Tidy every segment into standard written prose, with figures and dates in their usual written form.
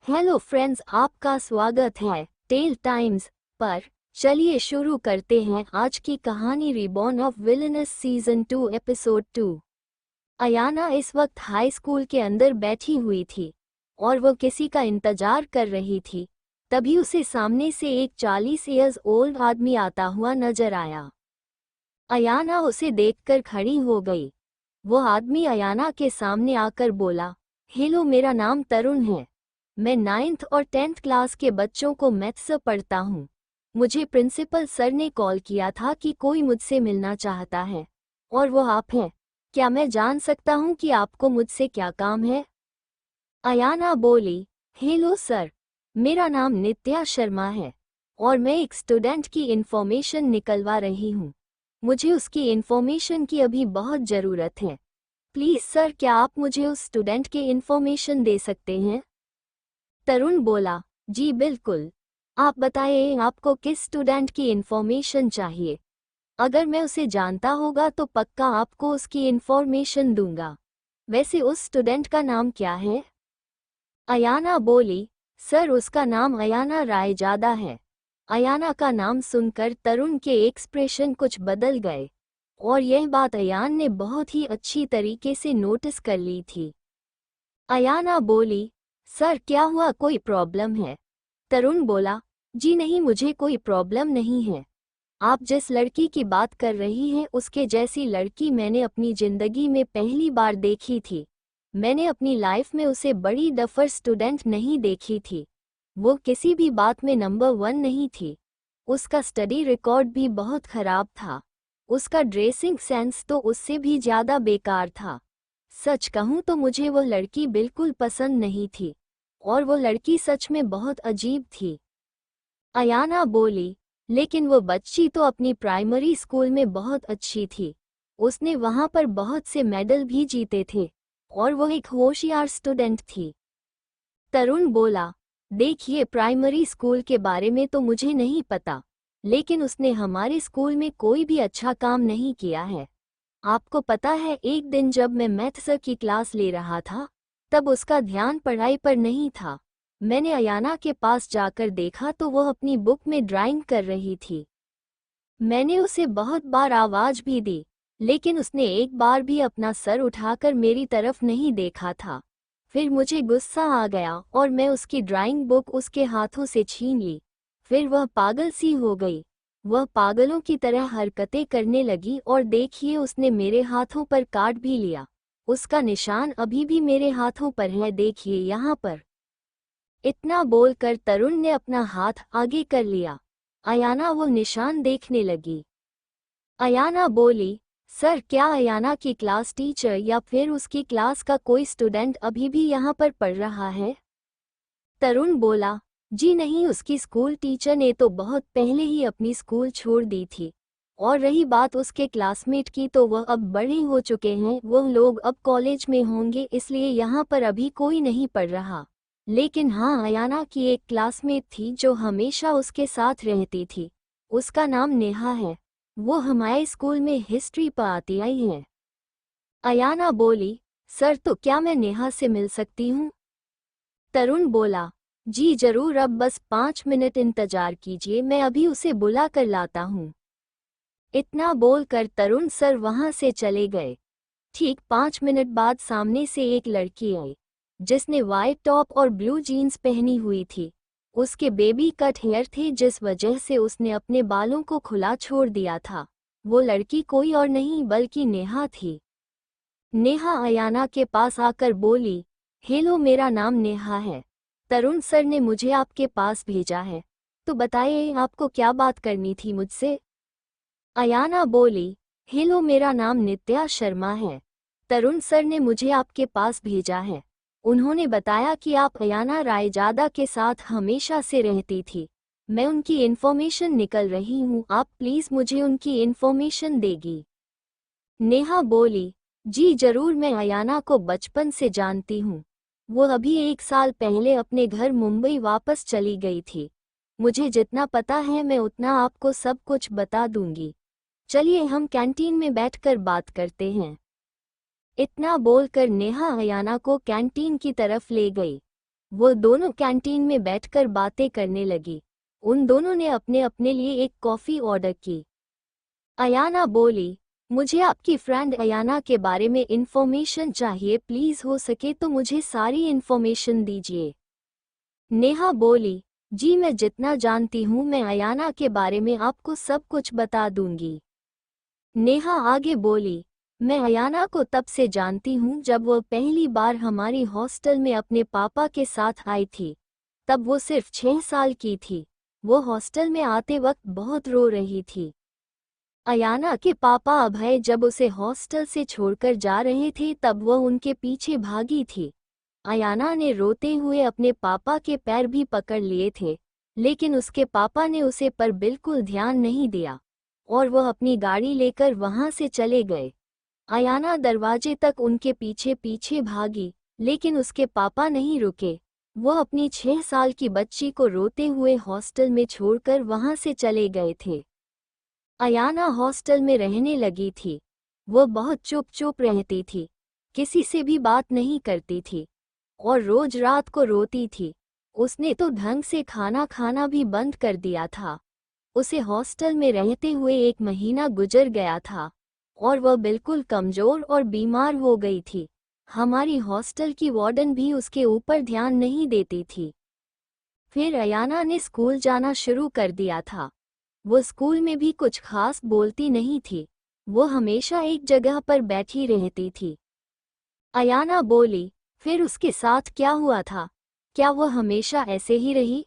Hello friends, आपका स्वागत है टेल टाइम्स पर। चलिए शुरू करते हैं आज की कहानी reborn of villainous season 2 episode 2। Ayana इस वक्त हाई स्कूल के अंदर बैठी हुई थी और वो किसी का इंतजार कर रही थी। तभी उसे सामने से एक 40 ईयर्स ओल्ड आदमी आता हुआ नजर आया। अयाना उसे देखकर खड़ी हो गई। वो आदमी अयाना के सामने आकर बोला, हेलो, मेरा नाम तरुण है। मैं 9th और 10th क्लास के बच्चों को मैथ्स पढ़ता हूँ। मुझे प्रिंसिपल सर ने कॉल किया था कि कोई मुझसे मिलना चाहता है और वो आप हैं। क्या मैं जान सकता हूँ कि आपको मुझसे क्या काम है? अयाना बोली, हेलो सर, मेरा नाम नित्या शर्मा है और मैं एक स्टूडेंट की इन्फॉर्मेशन निकलवा रही हूँ। मुझे उसकी इन्फॉर्मेशन की अभी बहुत ज़रूरत है। प्लीज़ सर, क्या आप मुझे उस स्टूडेंट की इन्फॉर्मेशन दे सकते हैं? तरुण बोला, जी बिल्कुल। आप बताइए, आपको किस स्टूडेंट की इन्फॉर्मेशन चाहिए? अगर मैं उसे जानता होगा तो पक्का आपको उसकी इन्फॉर्मेशन दूंगा। वैसे उस स्टूडेंट का नाम क्या है? अयाना बोली, सर उसका नाम अयाना रायजादा है। अयाना का नाम सुनकर तरुण के एक्सप्रेशन कुछ बदल गए और यह बात अयान ने बहुत ही अच्छी तरीके से नोटिस कर ली थी। अयाना बोली, सर क्या हुआ, कोई प्रॉब्लम है? तरुण बोला, जी नहीं, मुझे कोई प्रॉब्लम नहीं है। आप जिस लड़की की बात कर रही हैं उसके जैसी लड़की मैंने अपनी ज़िंदगी में पहली बार देखी थी। मैंने अपनी लाइफ में उसे बड़ी डफर स्टूडेंट नहीं देखी थी। वो किसी भी बात में नंबर 1 नहीं थी। उसका स्टडी रिकॉर्ड भी बहुत खराब था। उसका ड्रेसिंग सेंस तो उससे भी ज़्यादा बेकार था। सच कहूँ तो मुझे वो लड़की बिल्कुल पसंद नहीं थी और वो लड़की सच में बहुत अजीब थी। अयाना बोली, लेकिन वो बच्ची तो अपनी प्राइमरी स्कूल में बहुत अच्छी थी। उसने वहाँ पर बहुत से मेडल भी जीते थे और वो एक होशियार स्टूडेंट थी। तरुण बोला, देखिए, प्राइमरी स्कूल के बारे में तो मुझे नहीं पता, लेकिन उसने हमारे स्कूल में कोई भी अच्छा काम नहीं किया है। आपको पता है, एक दिन जब मैं मैथ्स की क्लास ले रहा था तब उसका ध्यान पढ़ाई पर नहीं था। मैंने अयाना के पास जाकर देखा तो वह अपनी बुक में ड्राइंग कर रही थी। मैंने उसे बहुत बार आवाज़ भी दी, लेकिन उसने एक बार भी अपना सर उठाकर मेरी तरफ नहीं देखा था। फिर मुझे गुस्सा आ गया और मैं उसकी ड्राइंग बुक उसके हाथों से छीन ली। फिर वह पागल सी हो गई। वह पागलों की तरह हरकतें करने लगी और देखिए, उसने मेरे हाथों पर काट भी लिया। उसका निशान अभी भी मेरे हाथों पर है, देखिए यहाँ पर। इतना बोलकर तरुण ने अपना हाथ आगे कर लिया। अयाना वो निशान देखने लगी। अयाना बोली, सर क्या अयाना की क्लास टीचर या फिर उसकी क्लास का कोई स्टूडेंट अभी भी यहाँ पर पढ़ रहा है? तरुण बोला, जी नहीं, उसकी स्कूल टीचर ने तो बहुत पहले ही अपनी स्कूल छोड़ दी थी। और रही बात उसके क्लासमेट की, तो वह अब बड़े हो चुके हैं, वह लोग अब कॉलेज में होंगे, इसलिए यहाँ पर अभी कोई नहीं पढ़ रहा। लेकिन हाँ, अयाना की एक क्लासमेट थी जो हमेशा उसके साथ रहती थी। उसका नाम नेहा है। वो हमारे स्कूल में हिस्ट्री पढ़ाती आई है। अयाना बोली, सर तो क्या मैं नेहा से मिल सकती हूँ? तरुण बोला, जी जरूर, अब बस 5 मिनट इंतजार कीजिए, मैं अभी उसे बुला कर लाता हूँ। इतना बोलकर तरुण सर वहां से चले गए। ठीक 5 मिनट बाद सामने से एक लड़की आई जिसने वाइट टॉप और ब्लू जीन्स पहनी हुई थी। उसके बेबी कट हेयर थे जिस वजह से उसने अपने बालों को खुला छोड़ दिया था। वो लड़की कोई और नहीं बल्कि नेहा थी। नेहा अयाना के पास आकर बोली, हेलो, मेरा नाम नेहा है। तरुण सर ने मुझे आपके पास भेजा है, तो बताइए आपको क्या बात करनी थी मुझसे? अयाना बोली, हेलो, मेरा नाम नित्या शर्मा है। तरुण सर ने मुझे आपके पास भेजा है। उन्होंने बताया कि आप अयाना रायजादा के साथ हमेशा से रहती थी। मैं उनकी इन्फॉर्मेशन निकल रही हूँ, आप प्लीज़ मुझे उनकी इन्फॉर्मेशन देगी? नेहा बोली, जी जरूर, मैं अयाना को बचपन से जानती हूँ। वो अभी 1 साल पहले अपने घर मुंबई वापस चली गई थी। मुझे जितना पता है मैं उतना आपको सब कुछ बता दूंगी। चलिए हम कैंटीन में बैठकर बात करते हैं। इतना बोलकर नेहा अयाना को कैंटीन की तरफ ले गई। वो दोनों कैंटीन में बैठकर बातें करने लगी। उन दोनों ने अपने अपने लिए एक कॉफ़ी ऑर्डर की। अयाना बोली, मुझे आपकी फ्रेंड अयाना के बारे में इन्फॉर्मेशन चाहिए, प्लीज़ हो सके तो मुझे सारी इन्फॉर्मेशन दीजिए। नेहा बोली, जी मैं जितना जानती हूँ मैं अयाना के बारे में आपको सब कुछ बता दूंगी। नेहा आगे बोली, मैं अयाना को तब से जानती हूँ जब वो पहली बार हमारी हॉस्टल में अपने पापा के साथ आई थी। तब वो सिर्फ 6 साल की थी। वो हॉस्टल में आते वक्त बहुत रो रही थी। अयाना के पापा अभय जब उसे हॉस्टल से छोड़कर जा रहे थे तब वह उनके पीछे भागी थी। अयाना ने रोते हुए अपने पापा के पैर भी पकड़ लिए थे, लेकिन उसके पापा ने उसे पर बिल्कुल ध्यान नहीं दिया और वह अपनी गाड़ी लेकर वहां से चले गए। अयाना दरवाजे तक उनके पीछे पीछे भागी, लेकिन उसके पापा नहीं रुके। वह अपनी 6 साल की बच्ची को रोते हुए हॉस्टल में छोड़कर वहां से चले गए थे। अयाना हॉस्टल में रहने लगी थी। वह बहुत चुप चुप रहती थी, किसी से भी बात नहीं करती थी और रोज रात को रोती थी। उसने तो ढंग से खाना खाना भी बंद कर दिया था। उसे हॉस्टल में रहते हुए 1 महीना गुजर गया था और वह बिल्कुल कमजोर और बीमार हो गई थी। हमारी हॉस्टल की वार्डन भी उसके ऊपर ध्यान नहीं देती थी। फिर अयाना ने स्कूल जाना शुरू कर दिया था। वो स्कूल में भी कुछ खास बोलती नहीं थी। वो हमेशा एक जगह पर बैठी रहती थी। अयाना बोली, फिर उसके साथ क्या हुआ था? क्या वो हमेशा ऐसे ही रही?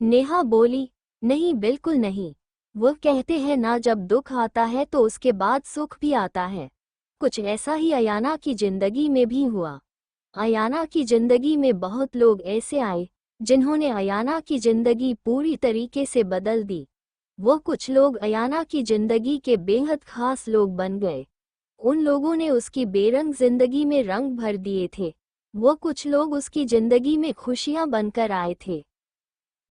नेहा बोली, नहीं बिल्कुल नहीं। वो कहते हैं ना, जब दुख आता है तो उसके बाद सुख भी आता है। कुछ ऐसा ही अयाना की जिंदगी में भी हुआ। अयाना की जिंदगी में बहुत लोग ऐसे आए जिन्होंने अयाना की जिंदगी पूरी तरीके से बदल दी। वो कुछ लोग अयाना की जिंदगी के बेहद खास लोग बन गए। उन लोगों ने उसकी बेरंग जिंदगी में रंग भर दिए थे। वो कुछ लोग उसकी जिंदगी में खुशियां बनकर आए थे।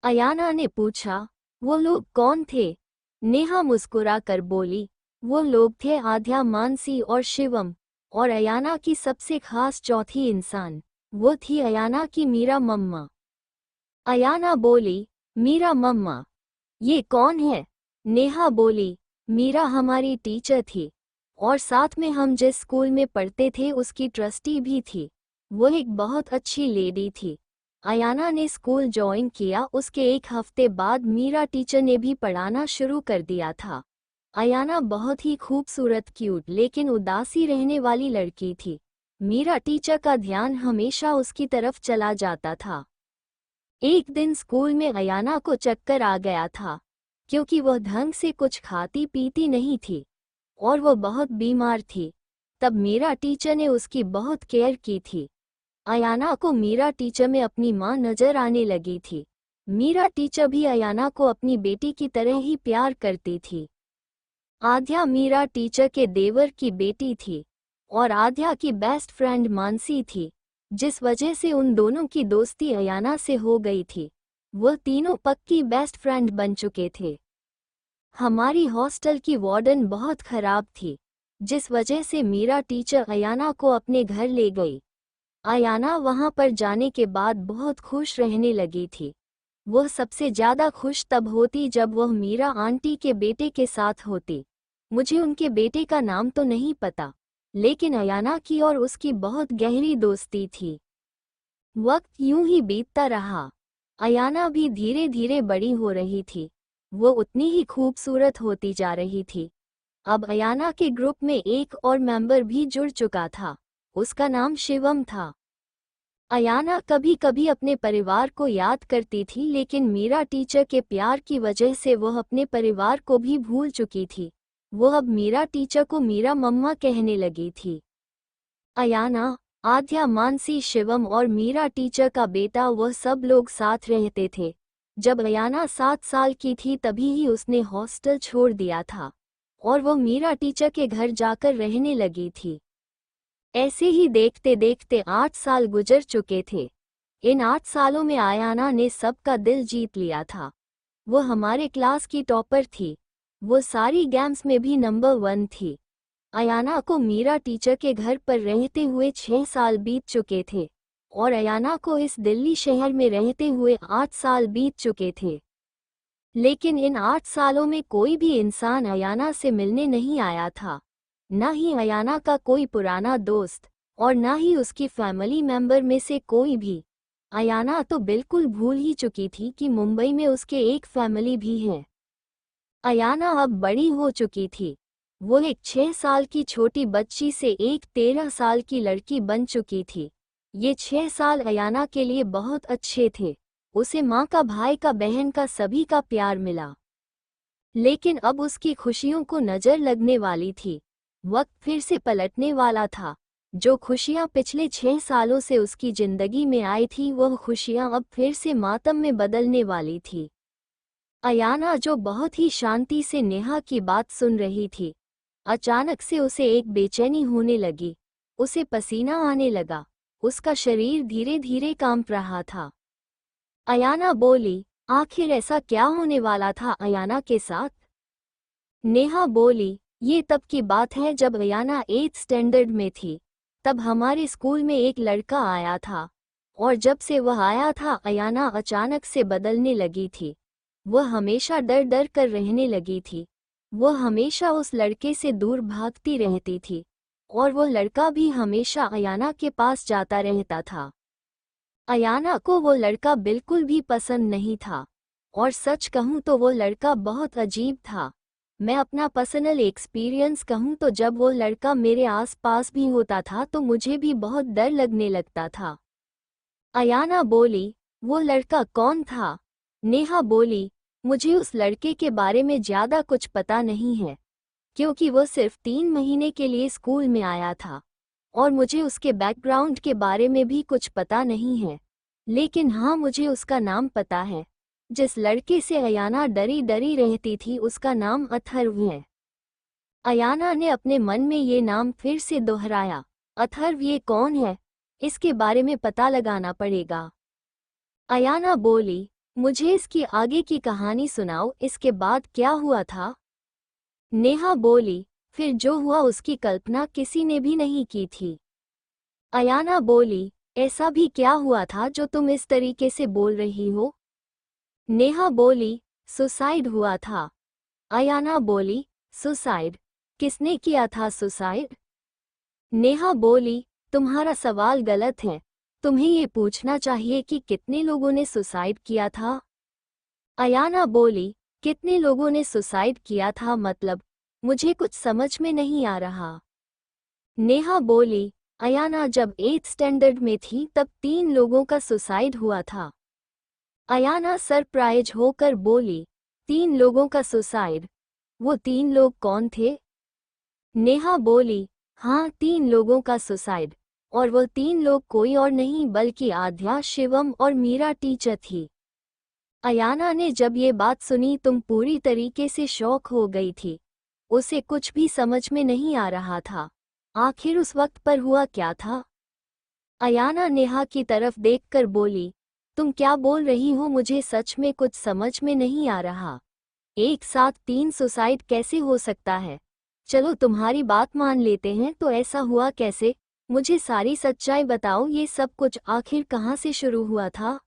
अयाना ने पूछा, वो लोग कौन थे? नेहा मुस्कुरा कर बोली, वो लोग थे आद्या, मानसी और शिवम। और अयाना की सबसे खास चौथी इंसान, वो थी अयाना की मीरा मम्मा। अयाना बोली, मीरा मम्मा? ये कौन है? नेहा बोली, मीरा हमारी टीचर थी और साथ में हम जिस स्कूल में पढ़ते थे उसकी ट्रस्टी भी थी। वो एक बहुत अच्छी लेडी थी। अयाना ने स्कूल ज्वाइन किया, उसके 1 हफ्ते बाद मीरा टीचर ने भी पढ़ाना शुरू कर दिया था। अयाना बहुत ही खूबसूरत, क्यूट लेकिन उदासी रहने वाली लड़की थी। मीरा टीचर का ध्यान हमेशा उसकी तरफ चला जाता था। एक दिन स्कूल में अयाना को चक्कर आ गया था क्योंकि वह ढंग से कुछ खाती पीती नहीं थी और वह बहुत बीमार थी। तब मीरा टीचर ने उसकी बहुत केयर की थी। अयाना को मीरा टीचर में अपनी माँ नजर आने लगी थी। मीरा टीचर भी अयाना को अपनी बेटी की तरह ही प्यार करती थी। आद्या मीरा टीचर के देवर की बेटी थी और आद्या की बेस्ट फ्रेंड मानसी थी, जिस वजह से उन दोनों की दोस्ती अयाना से हो गई थी। वह तीनों पक्की बेस्ट फ्रेंड बन चुके थे। हमारी हॉस्टल की वार्डन बहुत खराब थी, जिस वजह से मीरा टीचर अयाना को अपने घर ले गई। अयाना वहां पर जाने के बाद बहुत खुश रहने लगी थी। वह सबसे ज़्यादा खुश तब होती जब वह मीरा आंटी के बेटे के साथ होती। मुझे उनके बेटे का नाम तो नहीं पता, लेकिन अयाना की और उसकी बहुत गहरी दोस्ती थी। वक्त यूं ही बीतता रहा। अयाना भी धीरे धीरे बड़ी हो रही थी। वो उतनी ही खूबसूरत होती जा रही थी। अब अयाना के ग्रुप में एक और मेंबर भी जुड़ चुका था। उसका नाम शिवम था। अयाना कभी कभी अपने परिवार को याद करती थी, लेकिन मीरा टीचर के प्यार की वजह से वह अपने परिवार को भी भूल चुकी थी। वो अब मीरा टीचर को मीरा मम्मा कहने लगी थी। अयाना, आद्या, मानसी, शिवम और मीरा टीचर का बेटा, वह सब लोग साथ रहते थे। जब अयाना 7 साल की थी तभी ही उसने हॉस्टल छोड़ दिया था और वह मीरा टीचर के घर जाकर रहने लगी थी। ऐसे ही देखते देखते 8 साल गुजर चुके थे। इन 8 सालों में अयाना ने सबका दिल जीत लिया था। वो हमारे क्लास की टॉपर थी। वो सारी गेम्स में भी नंबर 1 थी। अयाना को मीरा टीचर के घर पर रहते हुए 6 साल बीत चुके थे और अयाना को इस दिल्ली शहर में रहते हुए 8 साल बीत चुके थे। लेकिन इन 8 सालों में कोई भी इंसान अयाना से मिलने नहीं आया था, न ही अयाना का कोई पुराना दोस्त और न ही उसकी फैमिली मेंबर में से कोई भी। अयाना तो बिल्कुल भूल ही चुकी थी कि मुंबई में उसके एक फैमिली भी है। अयाना अब बड़ी हो चुकी थी। वो एक 6 साल की छोटी बच्ची से एक 13 साल की लड़की बन चुकी थी। ये 6 साल अयाना के लिए बहुत अच्छे थे। उसे माँ का, भाई का, बहन का, सभी का प्यार मिला। लेकिन अब उसकी खुशियों को नजर लगने वाली थी। वक्त फिर से पलटने वाला था। जो खुशियां पिछले 6 सालों से उसकी जिंदगी में आई थी, वह खुशियां अब फिर से मातम में बदलने वाली थी। अयाना, जो बहुत ही शांति से नेहा की बात सुन रही थी, अचानक से उसे एक बेचैनी होने लगी। उसे पसीना आने लगा। उसका शरीर धीरे धीरे कांप रहा था। अयाना बोली, आखिर ऐसा क्या होने वाला था अयाना के साथ? नेहा बोली, ये तब की बात है जब अयाना 8th स्टैंडर्ड में थी। तब हमारे स्कूल में एक लड़का आया था, और जब से वह आया था अयाना अचानक से बदलने लगी थी। वह हमेशा डर डर कर रहने लगी थी। वह हमेशा उस लड़के से दूर भागती रहती थी, और वह लड़का भी हमेशा अयाना के पास जाता रहता था। अयाना को वो लड़का बिल्कुल भी पसंद नहीं था, और सच कहूँ तो वो लड़का बहुत अजीब था। मैं अपना पर्सनल एक्सपीरियंस कहूँ तो जब वो लड़का मेरे आसपास भी होता था तो मुझे भी बहुत डर लगने लगता था। अयाना बोली, वो लड़का कौन था? नेहा बोली, मुझे उस लड़के के बारे में ज़्यादा कुछ पता नहीं है, क्योंकि वो सिर्फ 3 महीने के लिए स्कूल में आया था, और मुझे उसके बैकग्राउंड के बारे में भी कुछ पता नहीं है। लेकिन हाँ, मुझे उसका नाम पता है। जिस लड़के से अयाना डरी डरी रहती थी, उसका नाम अथर्व है। अयाना ने अपने मन में ये नाम फिर से दोहराया। अथर्व ये कौन है? इसके बारे में पता लगाना पड़ेगा। अयाना बोली, मुझे इसकी आगे की कहानी सुनाओ, इसके बाद क्या हुआ था? नेहा बोली, फिर जो हुआ उसकी कल्पना किसी ने भी नहीं की थी। अयाना बोली, ऐसा भी क्या हुआ था जो तुम इस तरीके से बोल रही हो? नेहा बोली, सुसाइड हुआ था। अयाना बोली, सुसाइड? किसने किया था सुसाइड? नेहा बोली, तुम्हारा सवाल गलत है। तुम्हें ये पूछना चाहिए कि कितने लोगों ने सुसाइड किया था। अयाना बोली, कितने लोगों ने सुसाइड किया था मतलब? मुझे कुछ समझ में नहीं आ रहा। नेहा बोली, अयाना जब 8th स्टैंडर्ड में थी तब 3 लोगों का सुसाइड हुआ था। अयाना सरप्राइज होकर बोली, 3 लोगों का सुसाइड? वो 3 लोग कौन थे? नेहा बोली, हाँ, 3 लोगों का सुसाइड, और वो 3 लोग कोई और नहीं बल्कि आद्या, शिवम और मीरा टीचर थी। अयाना ने जब ये बात सुनी तुम पूरी तरीके से शॉक हो गई थी। उसे कुछ भी समझ में नहीं आ रहा था। आखिर उस वक्त पर हुआ क्या था? अयाना नेहा की तरफ देखकर बोली, तुम क्या बोल रही हो? मुझे सच में कुछ समझ में नहीं आ रहा। एक साथ 3 सुसाइड कैसे हो सकता है? चलो तुम्हारी बात मान लेते हैं, तो ऐसा हुआ कैसे? मुझे सारी सच्चाई बताओ, ये सब कुछ आखिर कहाँ से शुरू हुआ था?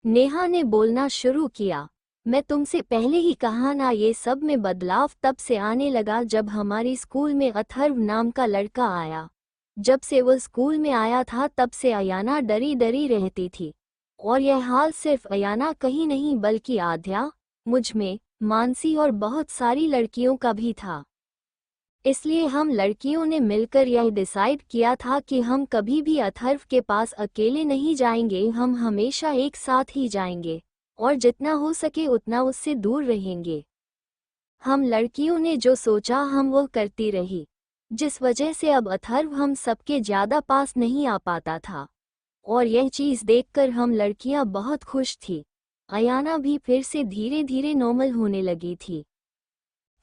नेहा ने बोलना शुरू किया, मैं तुमसे पहले ही कहा ना, ये सब में बदलाव तब से आने लगा जब हमारी स्कूल में अथर्व नाम का लड़का आया। जब से वो स्कूल में आया था तब से अयाना डरी डरी रहती थी, और यह हाल सिर्फ अयाना कहीं नहीं बल्कि आद्या, मुझ में, मानसी और बहुत सारी लड़कियों का भी था। इसलिए हम लड़कियों ने मिलकर यह डिसाइड किया था कि हम कभी भी अथर्व के पास अकेले नहीं जाएंगे, हम हमेशा एक साथ ही जाएंगे, और जितना हो सके उतना उससे दूर रहेंगे। हम लड़कियों ने जो सोचा हम वो करती रही, जिस वजह से अब अथर्व हम सबके ज़्यादा पास नहीं आ पाता था, और यह चीज़ देखकर हम लड़कियां बहुत खुश थी। अयाना भी फिर से धीरे धीरे नॉर्मल होने लगी थी।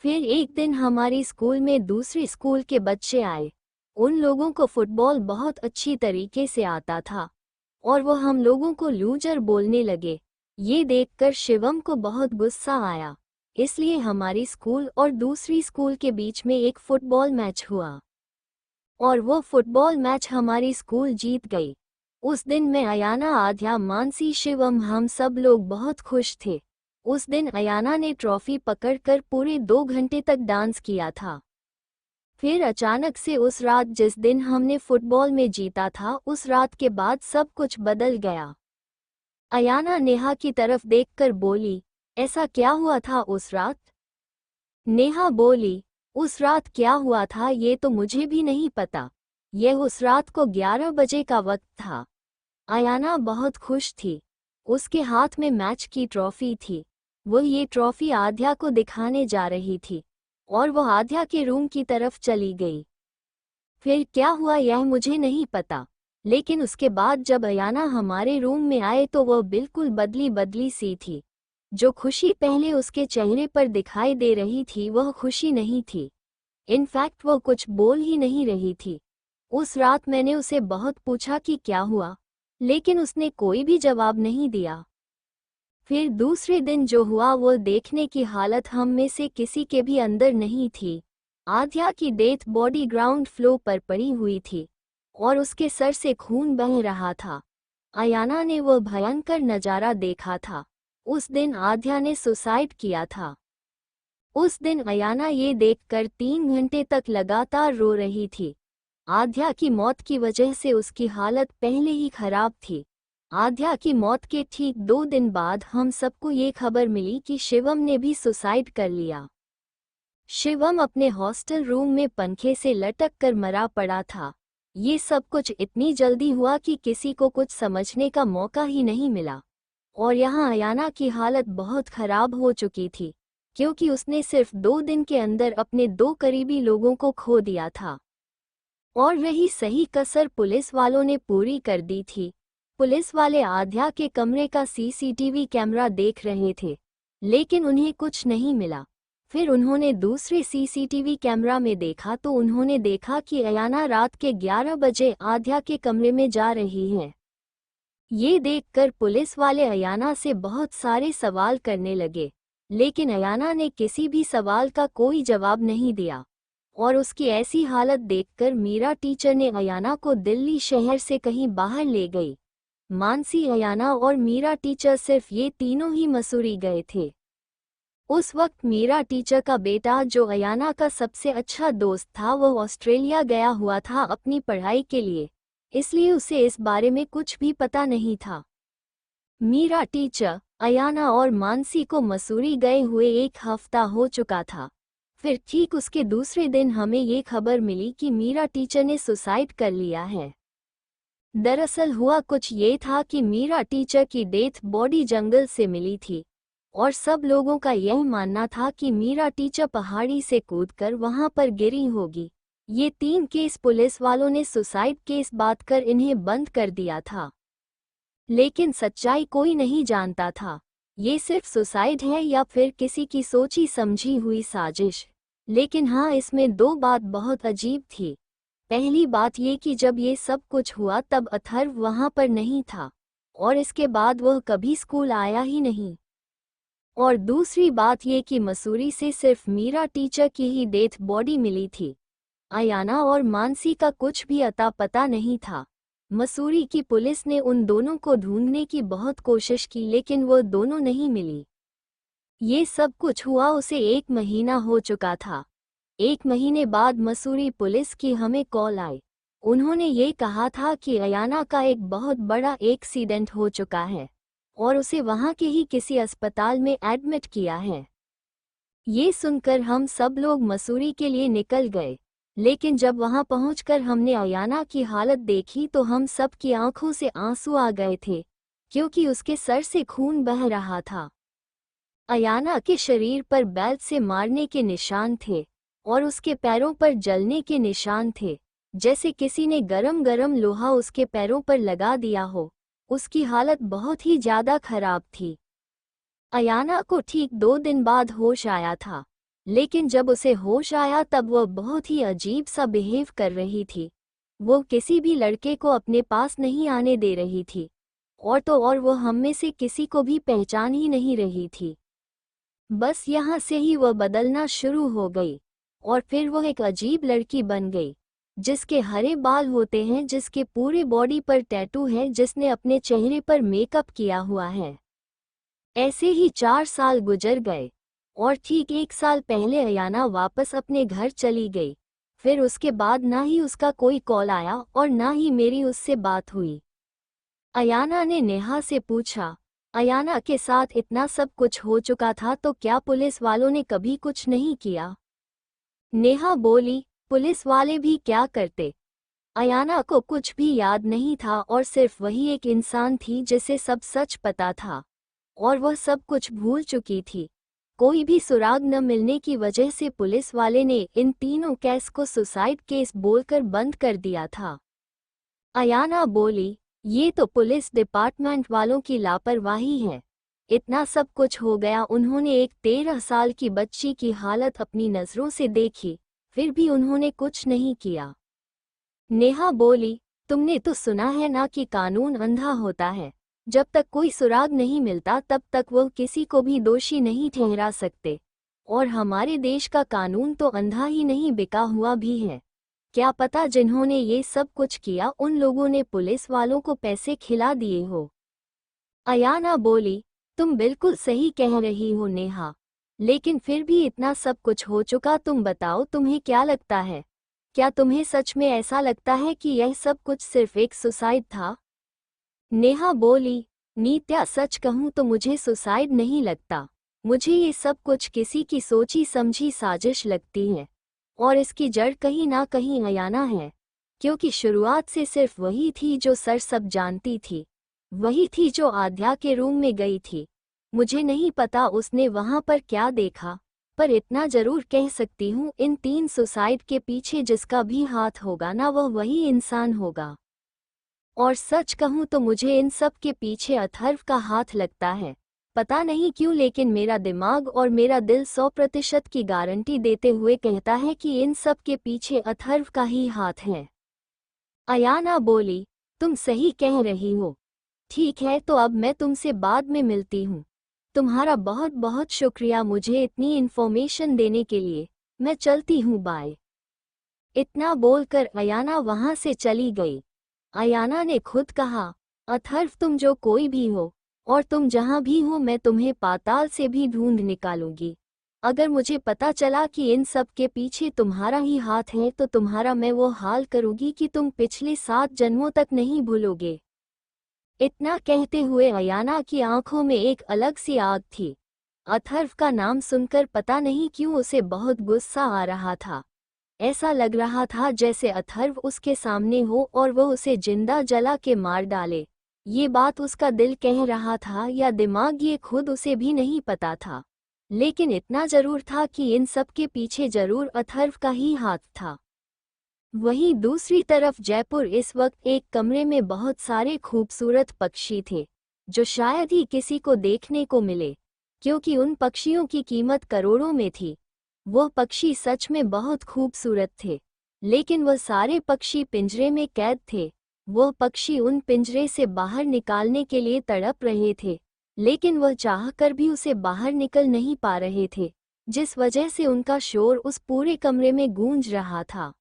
फिर एक दिन हमारी स्कूल में दूसरे स्कूल के बच्चे आए। उन लोगों को फुटबॉल बहुत अच्छी तरीके से आता था, और वो हम लोगों को लूजर बोलने लगे। ये देखकर शिवम को बहुत गुस्सा आया, इसलिए हमारी स्कूल और दूसरी स्कूल के बीच में एक फुटबॉल मैच हुआ, और वो फुटबॉल मैच हमारी स्कूल जीत गई। उस दिन मैं, अयाना, आद्या, मानसी, शिवम, हम सब लोग बहुत खुश थे। उस दिन अयाना ने ट्रॉफी पकड़कर पूरे 2 घंटे तक डांस किया था। फिर अचानक से उस रात जिस दिन हमने फुटबॉल में जीता था, उस रात के बाद सब कुछ बदल गया। अयाना नेहा की तरफ देखकर बोली, ऐसा क्या हुआ था उस रात? नेहा बोली, उस रात क्या हुआ था ये तो मुझे भी नहीं पता। यह उस रात को 11 बजे का वक्त था। अयाना बहुत खुश थी। उसके हाथ में मैच की ट्रॉफी थी। वो ये ट्रॉफी आद्या को दिखाने जा रही थी और वो आद्या के रूम की तरफ चली गई। फिर क्या हुआ यह मुझे नहीं पता, लेकिन उसके बाद जब अयाना हमारे रूम में आए तो वह बिल्कुल बदली बदली सी थी। जो खुशी पहले उसके चेहरे पर दिखाई दे रही थी वह खुशी नहीं थी। इनफैक्ट वो कुछ बोल ही नहीं रही थी। उस रात मैंने उसे बहुत पूछा कि क्या हुआ, लेकिन उसने कोई भी जवाब नहीं दिया। फिर दूसरे दिन जो हुआ वो देखने की हालत हम में से किसी के भी अंदर नहीं थी। आद्या की डेथ बॉडी ग्राउंड फ्लोर पर पड़ी हुई थी और उसके सर से खून बह रहा था। अयाना ने वो भयंकर नज़ारा देखा था। उस दिन आद्या ने सुसाइड किया था। उस दिन अयाना ये देखकर 3 घंटे तक लगातार रो रही थी। आद्या की मौत की वजह से उसकी हालत पहले ही खराब थी। आद्या की मौत के ठीक 2 दिन बाद हम सबको ये खबर मिली कि शिवम ने भी सुसाइड कर लिया। शिवम अपने हॉस्टल रूम में पंखे से लटक कर मरा पड़ा था। ये सब कुछ इतनी जल्दी हुआ कि किसी को कुछ समझने का मौका ही नहीं मिला। और यहाँ अयाना की हालत बहुत खराब हो चुकी थी, क्योंकि उसने सिर्फ 2 दिन के अंदर अपने 2 करीबी लोगों को खो दिया था। और वही सही कसर पुलिस वालों ने पूरी कर दी थी। पुलिस वाले आद्या के कमरे का सीसीटीवी कैमरा देख रहे थे, लेकिन उन्हें कुछ नहीं मिला। फिर उन्होंने दूसरे सीसीटीवी कैमरा में देखा तो उन्होंने देखा कि अयाना रात के 11 बजे आद्या के कमरे में जा रही है। ये देखकर पुलिस वाले अयाना से बहुत सारे सवाल करने लगे, लेकिन अयाना ने किसी भी सवाल का कोई जवाब नहीं दिया। और उसकी ऐसी हालत देखकर मीरा टीचर ने अयाना को दिल्ली शहर से कहीं बाहर ले गई। मानसी, अयाना और मीरा टीचर सिर्फ ये तीनों ही मसूरी गए थे। उस वक्त मीरा टीचर का बेटा जो अयाना का सबसे अच्छा दोस्त था वो ऑस्ट्रेलिया गया हुआ था अपनी पढ़ाई के लिए, इसलिए उसे इस बारे में कुछ भी पता नहीं था। मीरा टीचर, अयाना और मानसी को मसूरी गए हुए 1 हफ्ता हो चुका था। फिर ठीक उसके दूसरे दिन हमें ये खबर मिली कि मीरा टीचर ने सुसाइड कर लिया है। दरअसल हुआ कुछ ये था कि मीरा टीचर की डेथ बॉडी जंगल से मिली थी और सब लोगों का यह मानना था कि मीरा टीचर पहाड़ी से कूदकर वहां पर गिरी होगी। ये 3 केस पुलिस वालों ने सुसाइड केस बांधकर इन्हें बंद कर दिया था, लेकिन सच्चाई कोई नहीं जानता था। ये सिर्फ सुसाइड है या फिर किसी की सोची समझी हुई साजिश। लेकिन हाँ, इसमें 2 बात बहुत अजीब थी। पहली बात ये कि जब ये सब कुछ हुआ तब अथर्व वहाँ पर नहीं था और इसके बाद वह कभी स्कूल आया ही नहीं। और दूसरी बात ये कि मसूरी से सिर्फ मीरा टीचर की ही डेथ बॉडी मिली थी। अयाना और मानसी का कुछ भी अता पता नहीं था। मसूरी की पुलिस ने उन दोनों को ढूंढने की बहुत कोशिश की, लेकिन वो दोनों नहीं मिली। ये सब कुछ हुआ उसे 1 महीना हो चुका था। 1 महीने बाद मसूरी पुलिस की हमें कॉल आई। उन्होंने ये कहा था कि अयाना का एक बहुत बड़ा एक्सीडेंट हो चुका है और उसे वहाँ के ही किसी अस्पताल में एडमिट किया है। ये सुनकर हम सब लोग मसूरी के लिए निकल गए, लेकिन जब वहां पहुंचकर हमने अयाना की हालत देखी तो हम सब की आंखों से आंसू आ गए थे, क्योंकि उसके सर से खून बह रहा था। अयाना के शरीर पर बेल्ट से मारने के निशान थे और उसके पैरों पर जलने के निशान थे, जैसे किसी ने गरम गरम लोहा उसके पैरों पर लगा दिया हो। उसकी हालत बहुत ही ज्यादा खराब थी। अयाना को ठीक 2 दिन बाद होश आया था, लेकिन जब उसे होश आया तब वह बहुत ही अजीब सा बिहेव कर रही थी। वो किसी भी लड़के को अपने पास नहीं आने दे रही थी और तो और वो हम में से किसी को भी पहचान ही नहीं रही थी। बस यहाँ से ही वह बदलना शुरू हो गई और फिर वो एक अजीब लड़की बन गई। जिसके हरे बाल होते हैं, जिसके पूरे बॉडी पर टैटू है, जिसने अपने चेहरे पर मेकअप किया हुआ है। ऐसे ही 4 साल गुजर गए और ठीक 1 साल पहले अयाना वापस अपने घर चली गई। फिर उसके बाद ना ही उसका कोई कॉल आया और ना ही मेरी उससे बात हुई। अयाना ने नेहा से पूछा, अयाना के साथ इतना सब कुछ हो चुका था तो क्या पुलिस वालों ने कभी कुछ नहीं किया? नेहा बोली, पुलिस वाले भी क्या करते। अयाना को कुछ भी याद नहीं था और सिर्फ वही एक इंसान थी जिसे सब सच पता था और वह सब कुछ भूल चुकी थी। कोई भी सुराग न मिलने की वजह से पुलिस वाले ने इन तीनों केस को सुसाइड केस बोलकर बंद कर दिया था। अयाना बोली, ये तो पुलिस डिपार्टमेंट वालों की लापरवाही है। इतना सब कुछ हो गया, उन्होंने एक 13 साल की बच्ची की हालत अपनी नज़रों से देखी, फिर भी उन्होंने कुछ नहीं किया। नेहा बोली, तुमने तो सुना है ना कि कानून अंधा होता है। जब तक कोई सुराग नहीं मिलता तब तक वह किसी को भी दोषी नहीं ठहरा सकते। और हमारे देश का कानून तो अंधा ही नहीं, बिका हुआ भी है। क्या पता जिन्होंने ये सब कुछ किया उन लोगों ने पुलिस वालों को पैसे खिला दिए हो। अयाना बोली, तुम बिल्कुल सही कह रही हो नेहा, लेकिन फिर भी इतना सब कुछ हो चुका, तुम बताओ तुम्हें क्या लगता है? क्या तुम्हें सच में ऐसा लगता है कि यह सब कुछ सिर्फ एक सुसाइड था? नेहा बोली, नित्या सच कहूँ तो मुझे सुसाइड नहीं लगता। मुझे ये सब कुछ किसी की सोची समझी साजिश लगती है और इसकी जड़ कहीं ना कहीं अयाना है, क्योंकि शुरुआत से सिर्फ वही थी जो सर सब जानती थी। वही थी जो आद्या के रूम में गई थी। मुझे नहीं पता उसने वहां पर क्या देखा, पर इतना जरूर कह सकती हूँ, इन 3 सुसाइड के पीछे जिसका भी हाथ होगा ना, वह वही इंसान होगा। और सच कहूँ तो मुझे इन सब के पीछे अथर्व का हाथ लगता है। पता नहीं क्यों, लेकिन मेरा दिमाग और मेरा दिल 100% की गारंटी देते हुए कहता है कि इन सब के पीछे अथर्व का ही हाथ है। अयाना बोली, तुम सही कह रही हो। ठीक है, तो अब मैं तुमसे बाद में मिलती हूँ। तुम्हारा बहुत बहुत शुक्रिया मुझे इतनी इन्फॉर्मेशन देने के लिए। मैं चलती हूँ, बाय। इतना बोलकर अयाना वहां से चली गई। अयाना ने खुद कहा, अथर्व तुम जो कोई भी हो और तुम जहां भी हो, मैं तुम्हें पाताल से भी ढूंढ निकालूंगी। अगर मुझे पता चला कि इन सब के पीछे तुम्हारा ही हाथ है तो तुम्हारा मैं वो हाल करूंगी कि तुम पिछले 7 जन्मों तक नहीं भूलोगे। इतना कहते हुए अयाना की आंखों में एक अलग सी आग थी। अथर्व का नाम सुनकर पता नहीं क्यों उसे बहुत गुस्सा आ रहा था। ऐसा लग रहा था जैसे अथर्व उसके सामने हो और वह उसे जिंदा जला के मार डाले। ये बात उसका दिल कह रहा था या दिमाग, ये खुद उसे भी नहीं पता था, लेकिन इतना जरूर था कि इन सब के पीछे जरूर अथर्व का ही हाथ था। वहीं दूसरी तरफ जयपुर इस वक्त एक कमरे में बहुत सारे खूबसूरत पक्षी थे, जो शायद ही किसी को देखने को मिले, क्योंकि उन पक्षियों की कीमत करोड़ों में थी। वह पक्षी सच में बहुत खूबसूरत थे, लेकिन वह सारे पक्षी पिंजरे में कैद थे। वह पक्षी उन पिंजरे से बाहर निकालने के लिए तड़प रहे थे, लेकिन वह चाहकर भी उसे बाहर निकल नहीं पा रहे थे, जिस वजह से उनका शोर उस पूरे कमरे में गूंज रहा था।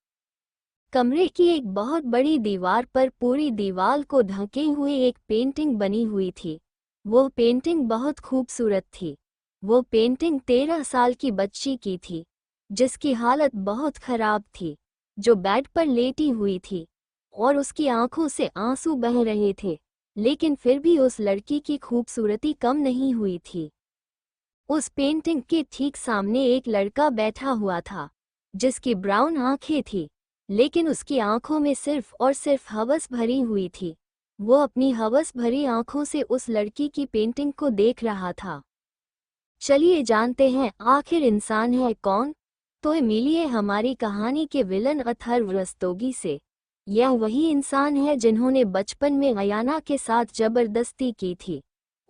कमरे की एक बहुत बड़ी दीवार पर पूरी दीवार को ढके हुए एक पेंटिंग बनी हुई थी। वो पेंटिंग बहुत खूबसूरत थी। वो पेंटिंग 13 साल की बच्ची की थी, जिसकी हालत बहुत खराब थी, जो बेड पर लेटी हुई थी और उसकी आंखों से आंसू बह रहे थे, लेकिन फिर भी उस लड़की की खूबसूरती कम नहीं हुई थी। उस पेंटिंग के ठीक सामने एक लड़का बैठा हुआ था, जिसकी ब्राउन आंखें थी, लेकिन उसकी आंखों में सिर्फ और सिर्फ हवस भरी हुई थी। वो अपनी हवस भरी आंखों से उस लड़की की पेंटिंग को देख रहा था। चलिए जानते हैं आखिर इंसान है कौन। तो मिलिए हमारी कहानी के विलन अथर्व रस्तोगी से। यह वही इंसान है जिन्होंने बचपन में अयाना के साथ जबरदस्ती की थी,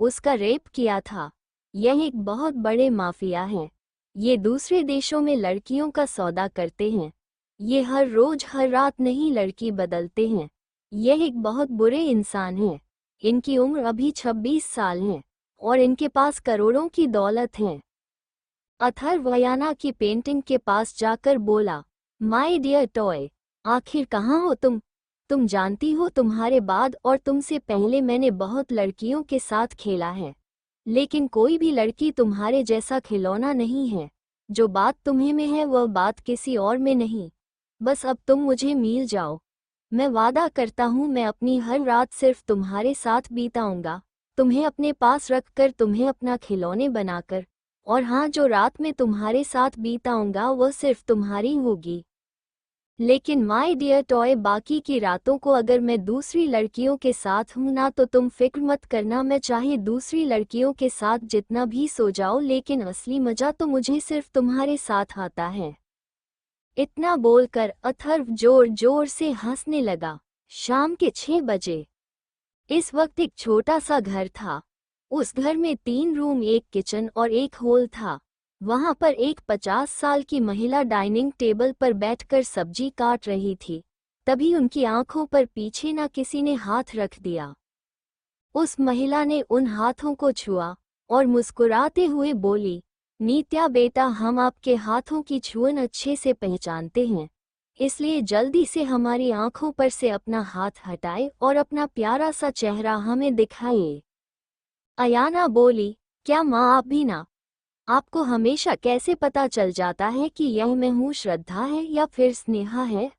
उसका रेप किया था। यह एक बहुत बड़े माफिया हैं। ये दूसरे देशों में लड़कियों का सौदा करते हैं। ये हर रोज हर रात नहीं लड़की बदलते हैं। यह एक बहुत बुरे इंसान हैं। इनकी उम्र अभी 26 साल है और इनके पास करोड़ों की दौलत है। अथर्व अयाना की पेंटिंग के पास जाकर बोला, माय डियर टॉय, आखिर कहाँ हो तुम? तुम जानती हो तुम्हारे बाद और तुमसे पहले मैंने बहुत लड़कियों के साथ खेला है, लेकिन कोई भी लड़की तुम्हारे जैसा खिलौना नहीं है। जो बात तुम्हें में है वह बात किसी और में नहीं। बस अब तुम मुझे मिल जाओ। मैं वादा करता हूँ मैं अपनी हर रात सिर्फ तुम्हारे साथ बिताऊंगा, तुम्हें अपने पास रखकर, तुम्हें अपना खिलौने बनाकर। और हाँ, जो रात में तुम्हारे साथ बिताऊंगा वह सिर्फ तुम्हारी होगी। लेकिन माय डियर टॉय, बाकी की रातों को अगर मैं दूसरी लड़कियों के साथ हूं ना, तो तुम फिक्र मत करना। मैं चाहे दूसरी लड़कियों के साथ जितना भी सो जाओ, लेकिन असली मजा तो मुझे सिर्फ तुम्हारे साथ आता है। इतना बोलकर अथर्व जोर जोर से हंसने लगा। शाम के 6 बजे। इस वक्त एक छोटा सा घर था। उस घर में 3 रूम, एक किचन और एक हॉल था। वहां पर एक 50 साल की महिला डाइनिंग टेबल पर बैठकर सब्जी काट रही थी। तभी उनकी आंखों पर पीछे न किसी ने हाथ रख दिया। उस महिला ने उन हाथों को छुआ और मुस्कुराते हुए बोली, नित्या बेटा, हम आपके हाथों की छुअन अच्छे से पहचानते हैं, इसलिए जल्दी से हमारी आंखों पर से अपना हाथ हटाए और अपना प्यारा सा चेहरा हमें दिखाइए। अयाना बोली, क्या माँ आप भी ना? आपको हमेशा कैसे पता चल जाता है कि यह मैं हूँ, श्रद्धा है या फिर स्नेहा है?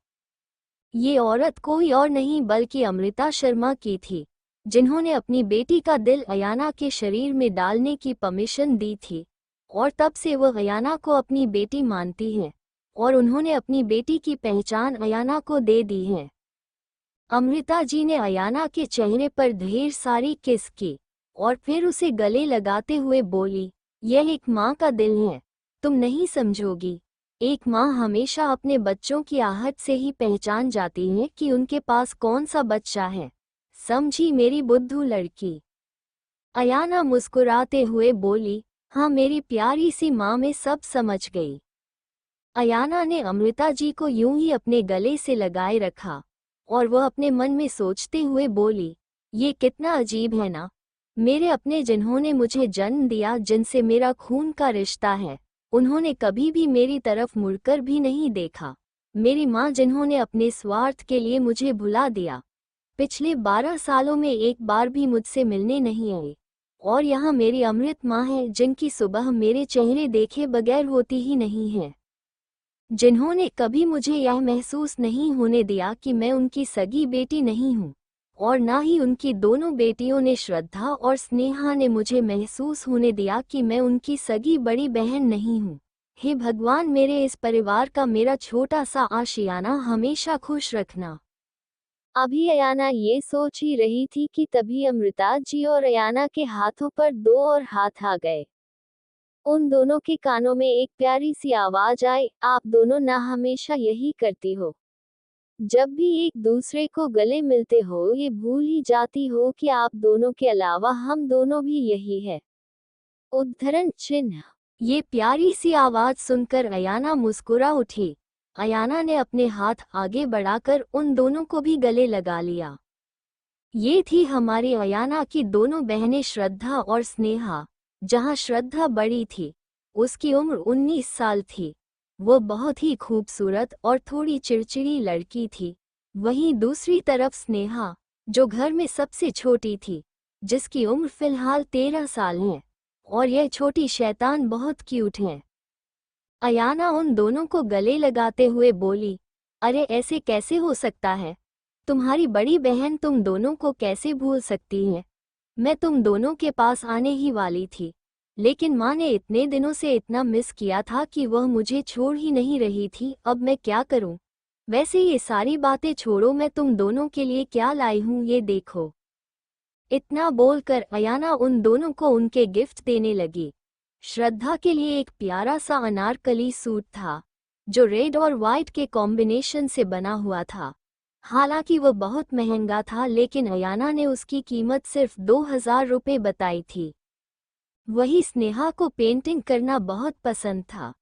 ये औरत कोई और नहीं बल्कि अमृता शर्मा की थी, जिन्होंने अपनी बेटी का दिल अयाना के शरीर में डालने की परमिशन दी थी। और तब से वह अयाना को अपनी बेटी मानती हैं और उन्होंने अपनी बेटी की पहचान अयाना को दे दी है। अमृता जी ने अयाना के चेहरे पर ढेर सारी किस की और फिर उसे गले लगाते हुए बोली, यह एक माँ का दिल है, तुम नहीं समझोगी। एक माँ हमेशा अपने बच्चों की आहट से ही पहचान जाती है कि उनके पास कौन सा बच्चा है। समझी मेरी बुद्धू लड़की? अयाना मुस्कुराते हुए बोली, हाँ मेरी प्यारी सी माँ, मैं सब समझ गई। अयाना ने अमृता जी को यूं ही अपने गले से लगाए रखा और वह अपने मन में सोचते हुए बोली, ये कितना अजीब है ना। मेरे अपने, जिन्होंने मुझे जन्म दिया, जिनसे मेरा खून का रिश्ता है, उन्होंने कभी भी मेरी तरफ मुड़कर भी नहीं देखा। मेरी माँ, जिन्होंने अपने स्वार्थ के लिए मुझे भुला दिया, पिछले 12 सालों में एक बार भी मुझसे मिलने नहीं आई। और यहाँ मेरी अमृत माँ है, जिनकी सुबह मेरे चेहरे देखे बगैर होती ही नहीं है, जिन्होंने कभी मुझे यह महसूस नहीं होने दिया कि मैं उनकी सगी बेटी नहीं हूँ। और ना ही उनकी दोनों बेटियों ने, श्रद्धा और स्नेहा ने, मुझे महसूस होने दिया कि मैं उनकी सगी बड़ी बहन नहीं हूँ। हे भगवान, मेरे इस परिवार का मेरा छोटा सा आशियाना हमेशा खुश रखना। अभी अयाना ये सोच ही रही थी कि तभी अमृता जी और अयाना के हाथों पर 2 और हाथ आ गए। उन दोनों के कानों में एक प्यारी सी आवाज आई, आप दोनों ना हमेशा यही करती हो? जब भी एक दूसरे को गले मिलते हो, ये भूल ही जाती हो कि आप दोनों के अलावा हम दोनों भी यही है। उद्धरण चिन्ह। ये प्यारी सी आवाज सुनकर अयाना मुस्कुरा उठी। अयाना ने अपने हाथ आगे बढ़ाकर उन दोनों को भी गले लगा लिया। ये थी हमारी अयाना की दोनों बहनें, श्रद्धा और स्नेहा। जहां श्रद्धा बड़ी थी, उसकी उम्र 19 साल थी। वो बहुत ही खूबसूरत और थोड़ी चिड़चिड़ी लड़की थी। वहीं दूसरी तरफ स्नेहा, जो घर में सबसे छोटी थी, जिसकी उम्र फिलहाल 13 साल है, और यह छोटी शैतान बहुत क्यूट है। अयाना उन दोनों को गले लगाते हुए बोली, अरे ऐसे कैसे हो सकता है? तुम्हारी बड़ी बहन तुम दोनों को कैसे भूल सकती है? मैं तुम दोनों के पास आने ही वाली थी, लेकिन माँ ने इतने दिनों से इतना मिस किया था कि वह मुझे छोड़ ही नहीं रही थी। अब मैं क्या करूं? वैसे ये सारी बातें छोड़ो, मैं तुम दोनों के लिए क्या लाई हूं, ये देखो। इतना बोलकर अयाना उन दोनों को उनके गिफ्ट देने लगी। श्रद्धा के लिए एक प्यारा सा अनारकली सूट था, जो रेड और वाइट के कॉम्बिनेशन से बना हुआ था। हालांकि वह बहुत महंगा था, लेकिन अयाना ने उसकी कीमत सिर्फ 2000 रुपये बताई थी। वही स्नेहा को पेंटिंग करना बहुत पसंद था,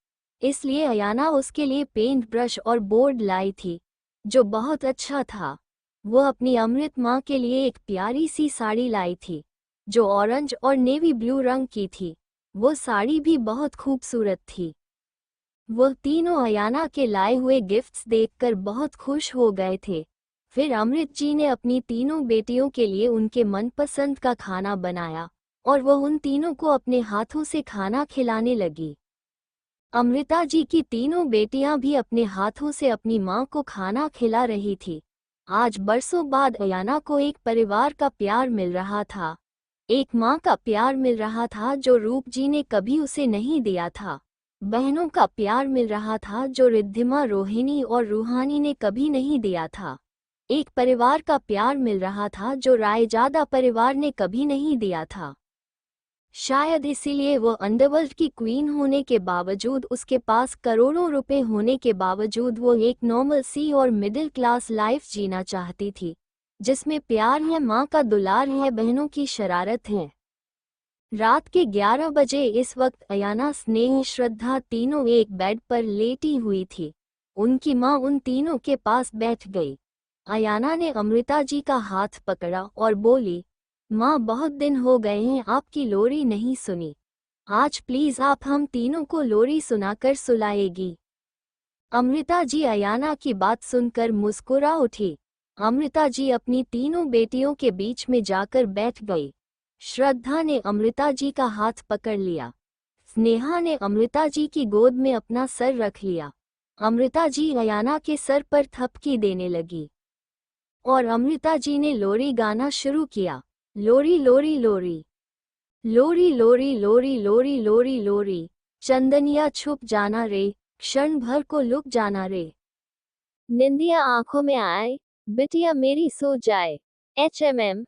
इसलिए अयाना उसके लिए पेंट ब्रश और बोर्ड लाई थी, जो बहुत अच्छा था। वह अपनी अमृत माँ के लिए एक प्यारी सी साड़ी लाई थी, जो ऑरेंज और नेवी ब्लू रंग की थी। वो साड़ी भी बहुत खूबसूरत थी। वह तीनों अयाना के लाए हुए गिफ्ट्स देखकर बहुत खुश हो गए थे। फिर अमृत जी ने अपनी तीनों बेटियों के लिए उनके मनपसंद का खाना बनाया और वह उन तीनों को अपने हाथों से खाना खिलाने लगी। अमृता जी की तीनों बेटियां भी अपने हाथों से अपनी मां को खाना खिला रही थी। आज बरसों बाद अयाना को एक परिवार का प्यार मिल रहा था, एक मां का प्यार मिल रहा था जो रूप जी ने कभी उसे नहीं दिया था, बहनों का प्यार मिल रहा था जो रिद्धिमा, रोहिणी और रूहानी ने कभी नहीं दिया था, एक परिवार का प्यार मिल रहा था जो रायजादा परिवार ने कभी नहीं दिया था। शायद इसीलिए वो अंडरवर्ल्ड की क्वीन होने के बावजूद, उसके पास करोड़ों रुपए होने के बावजूद वो एक नॉर्मल सी और मिडिल क्लास लाइफ जीना चाहती थी, जिसमें प्यार है, माँ का दुलार है, बहनों की शरारत है। रात के 11 बजे इस वक्त अयाना, स्नेह, श्रद्धा तीनों एक बेड पर लेटी हुई थी। उनकी माँ उन तीनों के पास बैठ गई। अयाना ने अमृता जी का हाथ पकड़ा और बोली, माँ बहुत दिन हो गए हैं आपकी लोरी नहीं सुनी, आज प्लीज आप हम तीनों को लोरी सुनाकर सुलाएगी। अमृता जी अयाना की बात सुनकर मुस्कुरा उठी। अमृता जी अपनी तीनों बेटियों के बीच में जाकर बैठ गई। श्रद्धा ने अमृता जी का हाथ पकड़ लिया। स्नेहा ने अमृता जी की गोद में अपना सर रख लिया। अमृता जी अयाना के सर पर थपकी देने लगी और अमृता जी ने लोरी गाना शुरू किया। लोरी लोरी लोरी लोरी लोरी लोरी लोरी लोरी लोरी, चंदनिया छुप जाना रे, क्षण भर को लुक जाना रे, निंदिया आंखों में आए, बिटिया मेरी सो जाए, HMM,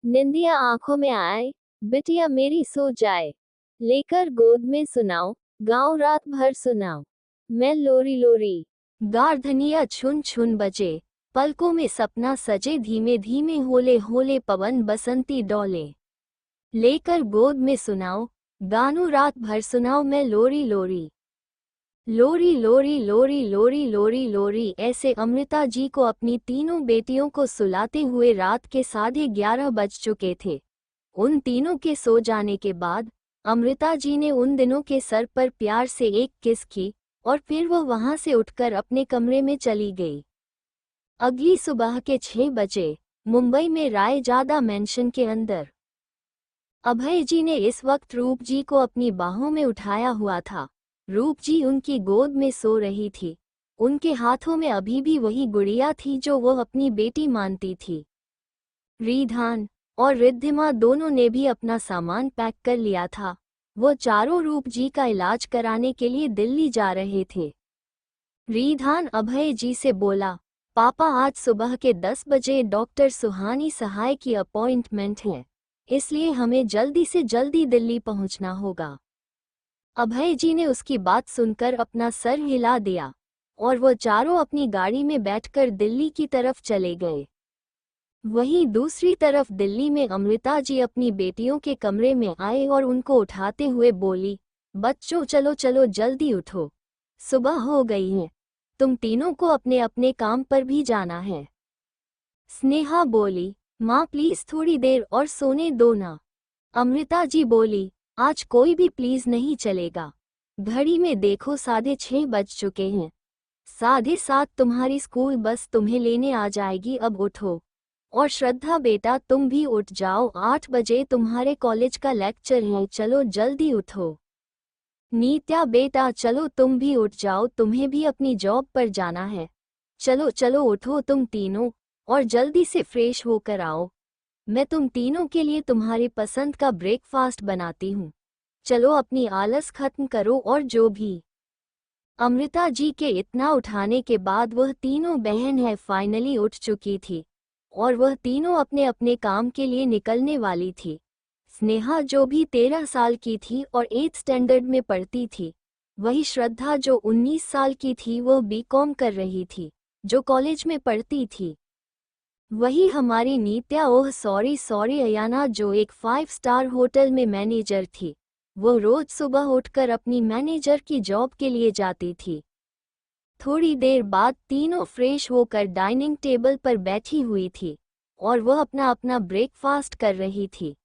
निंदिया आंखों में आए, बिटिया मेरी सो जाए, लेकर गोद में सुनाओ, गाँव रात भर सुनाओ, मैं लोरी लोरी। गार्धनिया छुन छुन बजे, पलकों में सपना सजे, धीमे धीमे होले होले पवन बसंती डोले, लेकर गोद में सुनाओ, गानू रात भर सुनाओ, मैं लोरी लोरी। लोरी लोरी लोरी लोरी लोरी लोरी, ऐसे अमृता जी को अपनी तीनों बेटियों को सुलाते हुए रात के 11:30 बज चुके थे। उन तीनों के सो जाने के बाद अमृता जी ने उन दिनों के सर पर प्यार से एक किस की और फिर वह वहां से उठकर अपने कमरे में चली गई। अगली सुबह के 6 बजे मुंबई में रायजादा मेंशन के अंदर अभय जी ने इस वक्त रूप जी को अपनी बाहों में उठाया हुआ था। रूप जी उनकी गोद में सो रही थी। उनके हाथों में अभी भी वही गुड़िया थी जो वह अपनी बेटी मानती थी। रिधान और रिद्धिमा दोनों ने भी अपना सामान पैक कर लिया था। वो चारों रूप जी का इलाज कराने के लिए दिल्ली जा रहे थे। रिधान अभय जी से बोला, पापा आज सुबह के 10 बजे डॉक्टर सुहानी सहाय की अपॉइंटमेंट है, इसलिए हमें जल्दी से जल्दी दिल्ली पहुंचना होगा। अभय जी ने उसकी बात सुनकर अपना सर हिला दिया और वो चारों अपनी गाड़ी में बैठकर दिल्ली की तरफ चले गए। वहीं दूसरी तरफ दिल्ली में अमृता जी अपनी बेटियों के कमरे में आए और उनको उठाते हुए बोली, बच्चों चलो चलो जल्दी उठो, सुबह हो गई है, तुम तीनों को अपने अपने काम पर भी जाना है। स्नेहा बोली, माँ प्लीज थोड़ी देर और सोने दो ना। अमृता जी बोली, आज कोई भी प्लीज नहीं चलेगा, घड़ी में देखो 6:30 बज चुके हैं, 7:30 तुम्हारी स्कूल बस तुम्हें लेने आ जाएगी, अब उठो। और श्रद्धा बेटा तुम भी उठ जाओ, 8 बजे तुम्हारे कॉलेज का लेक्चर है, चलो जल्दी उठो। नीत्या बेटा चलो तुम भी उठ जाओ, तुम्हें भी अपनी जॉब पर जाना है, चलो चलो उठो तुम तीनों और जल्दी से फ्रेश होकर आओ, मैं तुम तीनों के लिए तुम्हारी पसंद का ब्रेकफास्ट बनाती हूँ, चलो अपनी आलस खत्म करो। और जो भी अमृता जी के इतना उठाने के बाद वह तीनों बहन है फाइनली उठ चुकी थी और वह तीनों अपने अपने काम के लिए निकलने वाली थी। स्नेहा जो भी 13 साल की थी और 8th स्टैंडर्ड में पढ़ती थी, वही श्रद्धा जो 19 साल की थी, वह बीकॉम कर रही थी, जो कॉलेज में पढ़ती थी। वही हमारी नीत्या, ओह सॉरी अयाना, जो एक 5 स्टार होटल में मैनेजर थी, वो रोज सुबह उठकर अपनी मैनेजर की जॉब के लिए जाती थी। थोड़ी देर बाद तीनों फ्रेश होकर डाइनिंग टेबल पर बैठी हुई थी और वह अपना अपना ब्रेकफास्ट कर रही थी।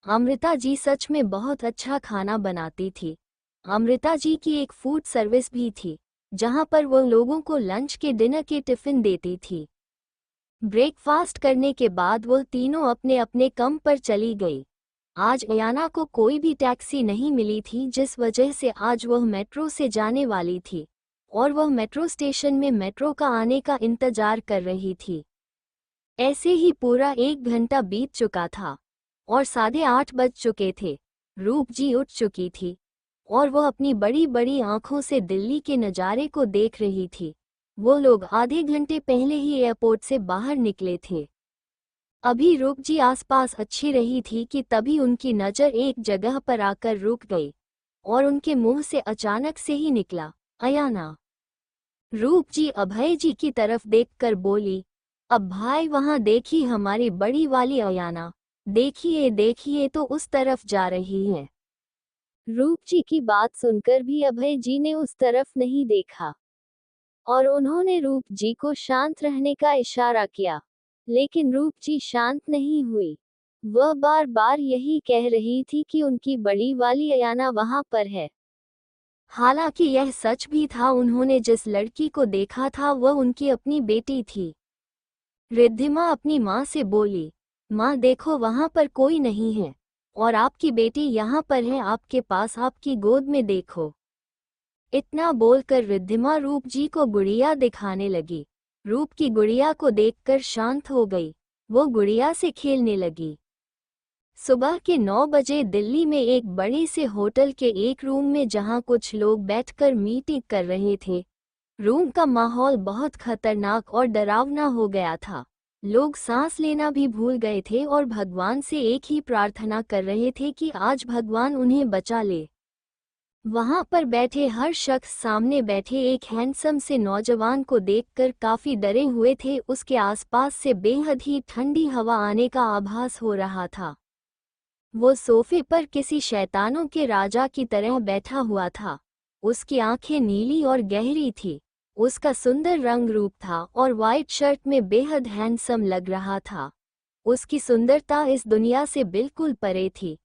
अमृता जी सच में बहुत अच्छा खाना बनाती थी। अमृता जी की एक फूड सर्विस भी थी, जहां पर वो लोगों को लंच के डिनर के टिफिन देती थी। ब्रेकफास्ट करने के बाद वो तीनों अपने अपने काम पर चली गई। आज अयाना को कोई भी टैक्सी नहीं मिली थी, जिस वजह से आज वह मेट्रो से जाने वाली थी और वह मेट्रो स्टेशन में मेट्रो का आने का इंतजार कर रही थी। ऐसे ही पूरा 1 घंटा बीत चुका था और 8:30 बज चुके थे। रूप जी उठ चुकी थी और वह अपनी बड़ी बड़ी आंखों से दिल्ली के नज़ारे को देख रही थी। वो लोग आधे घंटे पहले ही एयरपोर्ट से बाहर निकले थे। अभी रूप जी आसपास अच्छी रही थी कि तभी उनकी नज़र एक जगह पर आकर रुक गई और उनके मुंह से अचानक से ही निकला, अयाना। रूप जी अभय जी की तरफ देखकर बोली, अब भाई वहां देखी हमारी बड़ी वाली अयाना, देखिए देखिए तो उस तरफ जा रही है। रूप जी की बात सुनकर भी अभय जी ने उस तरफ नहीं देखा और उन्होंने रूप जी को शांत रहने का इशारा किया, लेकिन रूप जी शांत नहीं हुई। वह बार बार यही कह रही थी कि उनकी बड़ी वाली अयाना वहां पर है। हालांकि यह सच भी था, उन्होंने जिस लड़की को देखा था वह उनकी अपनी बेटी थी। रिद्धिमा अपनी माँ से बोली, माँ देखो वहां पर कोई नहीं है और आपकी बेटी यहाँ पर है, आपके पास, आपकी गोद में देखो। इतना बोलकर रिद्धिमा रूप जी को गुड़िया दिखाने लगी। रूप की गुड़िया को देखकर शांत हो गई, वो गुड़िया से खेलने लगी। सुबह के 9 बजे दिल्ली में एक बड़े से होटल के एक रूम में, जहां कुछ लोग बैठकर मीटिंग कर रहे थे। रूम का माहौल बहुत खतरनाक और डरावना हो गया था। लोग सांस लेना भी भूल गए थे और भगवान से एक ही प्रार्थना कर रहे थे कि आज भगवान उन्हें बचा ले। वहां पर बैठे हर शख्स सामने बैठे एक हैंडसम से नौजवान को देखकर काफी डरे हुए थे। उसके आसपास से बेहद ही ठंडी हवा आने का आभास हो रहा था। वो सोफे पर किसी शैतानों के राजा की तरह बैठा हुआ था। उसकी आंखें नीली और गहरी थी। उसका सुंदर रंग रूप था और वाइट शर्ट में बेहद हैंडसम लग रहा था। उसकी सुंदरता इस दुनिया से बिल्कुल परे थी।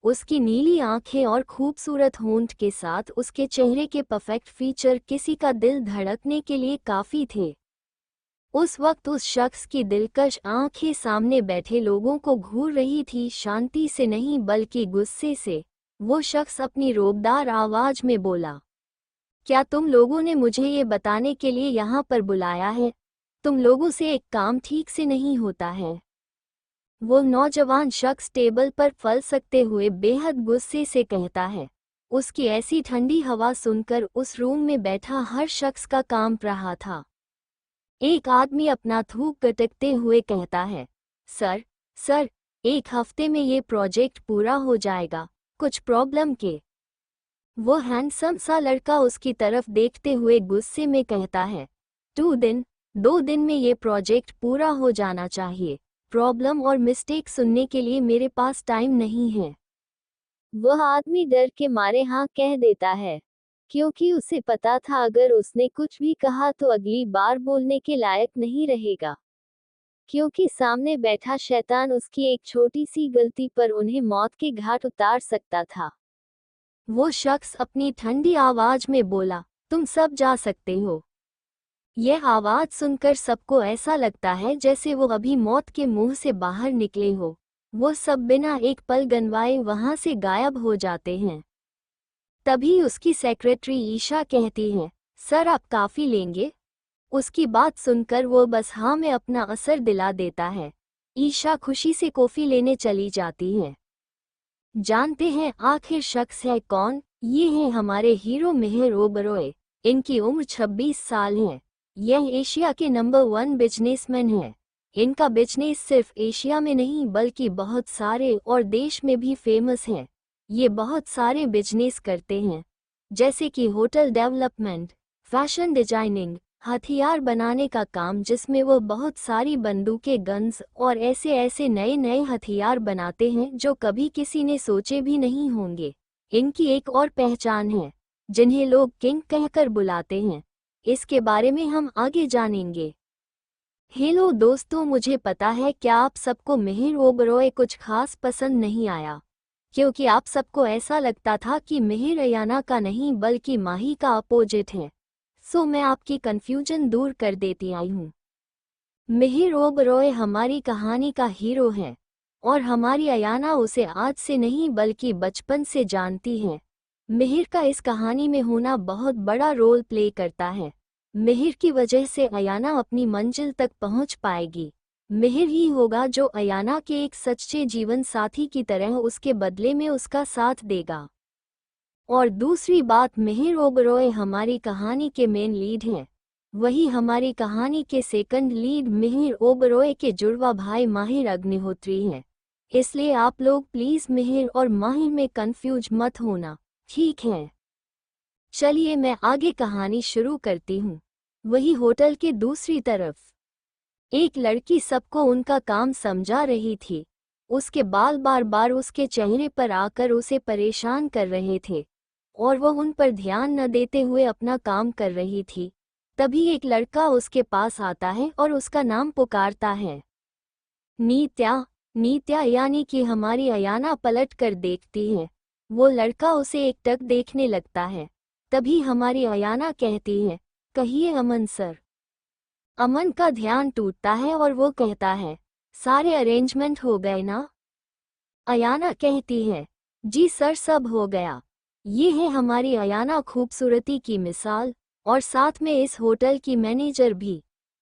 उसकी नीली आंखें और खूबसूरत होंठ के साथ उसके चेहरे के परफेक्ट फीचर किसी का दिल धड़कने के लिए काफी थे। उस वक्त उस शख्स की दिलकश आंखें सामने बैठे लोगों को घूर रही थी, शांति से नहीं बल्कि गुस्से से। वो शख्स अपनी रोबदार आवाज में बोला, क्या तुम लोगों ने मुझे ये बताने के लिए यहाँ पर बुलाया है? तुम लोगों से एक काम ठीक से नहीं होता है। वो नौजवान शख्स टेबल पर फल सकते हुए बेहद गुस्से से कहता है। उसकी ऐसी ठंडी हवा सुनकर उस रूम में बैठा हर शख्स का कांप रहा था। एक आदमी अपना थूक गटकते हुए कहता है, सर, 1 हफ्ते में ये प्रोजेक्ट पूरा हो जाएगा, कुछ प्रॉब्लम के? वो हैंडसम सा लड़का उसकी तरफ देखते हुए गुस्से में कहता है, 2 दिन में ये प्रोजेक्ट पूरा हो जाना चाहिए। प्रॉब्लम और मिस्टेक सुनने के लिए मेरे पास टाइम नहीं है। वह आदमी डर के मारे हाँ कह देता है, क्योंकि उसे पता था अगर उसने कुछ भी कहा तो अगली बार बोलने के लायक नहीं रहेगा, क्योंकि सामने बैठा शैतान उसकी एक छोटी सी गलती पर उन्हें मौत के घाट उतार सकता था। वो शख्स अपनी ठंडी आवाज में बोला, तुम सब जा सकते हो। यह आवाज सुनकर सबको ऐसा लगता है जैसे वो अभी मौत के मुंह से बाहर निकले हो। वो सब बिना एक पल गनवाए वहां से गायब हो जाते हैं। तभी उसकी सेक्रेटरी ईशा कहती है, सर आप काफी लेंगे? उसकी बात सुनकर वो बस हाँ में अपना असर दिला देता है। ईशा खुशी से कॉफी लेने चली जाती है। जानते हैं आखिर शख्स है कौन? ये है हमारे हीरो मेहर ओबरॉय। इनकी उम्र 26 साल है। यह एशिया के नंबर 1 बिजनेसमैन है। इनका बिजनेस सिर्फ एशिया में नहीं बल्कि बहुत सारे और देश में भी फेमस है। ये बहुत सारे बिजनेस करते हैं, जैसे कि होटल डेवलपमेंट, फैशन डिजाइनिंग, हथियार बनाने का काम, जिसमें वो बहुत सारी बंदूकें, गन्स और ऐसे ऐसे नए नए हथियार बनाते हैं जो कभी किसी ने सोचे भी नहीं होंगे। इनकी एक और पहचान है, जिन्हें लोग किंग कहकर बुलाते हैं। इसके बारे में हम आगे जानेंगे। हेलो दोस्तों, मुझे पता है क्या आप सबको मेहर ओबरॉय कुछ खास पसंद नहीं आया। क्योंकि आप सबको ऐसा लगता था कि मिहिर अयाना का नहीं बल्कि माही का अपोजिट है। सो मैं आपकी कन्फ्यूजन दूर कर देती आई हूँ। मिहिर ओबरॉय हमारी कहानी का हीरो है और हमारी अयाना उसे आज से नहीं बल्कि बचपन से जानती है। मिहिर का इस कहानी में होना बहुत बड़ा रोल प्ले करता है। मिहिर की वजह से अयाना अपनी मंजिल तक पहुंच पाएगी। मिहिर ही होगा जो अयाना के एक सच्चे जीवन साथी की तरह उसके बदले में उसका साथ देगा। और दूसरी बात, मिहिर ओबरॉय हमारी कहानी के मेन लीड हैं। वही हमारी कहानी के सेकंड लीड मिहिर ओबरॉय के जुड़वा भाई माहिर अग्निहोत्री हैं। इसलिए आप लोग प्लीज मिहिर और माहिर में कंफ्यूज मत होना, ठीक है? चलिए मैं आगे कहानी शुरू करती हूँ। वही होटल के दूसरी तरफ एक लड़की सबको उनका काम समझा रही थी। उसके बाल बार बार उसके चेहरे पर आकर उसे परेशान कर रहे थे और वह उन पर ध्यान न देते हुए अपना काम कर रही थी। तभी एक लड़का उसके पास आता है और उसका नाम पुकारता है, नीत्या। नीत्या यानी कि हमारी अयाना पलट कर देखती है। वो लड़का उसे एकटक देखने लगता है। तभी हमारी अयाना कहती है, कहिए अमन सर। अमन का ध्यान टूटता है और वो कहता है, सारे अरेंजमेंट हो गए ना? अयाना कहती है, जी सर सब हो गया। ये है हमारी अयाना खूबसूरती की मिसाल और साथ में इस होटल की मैनेजर भी।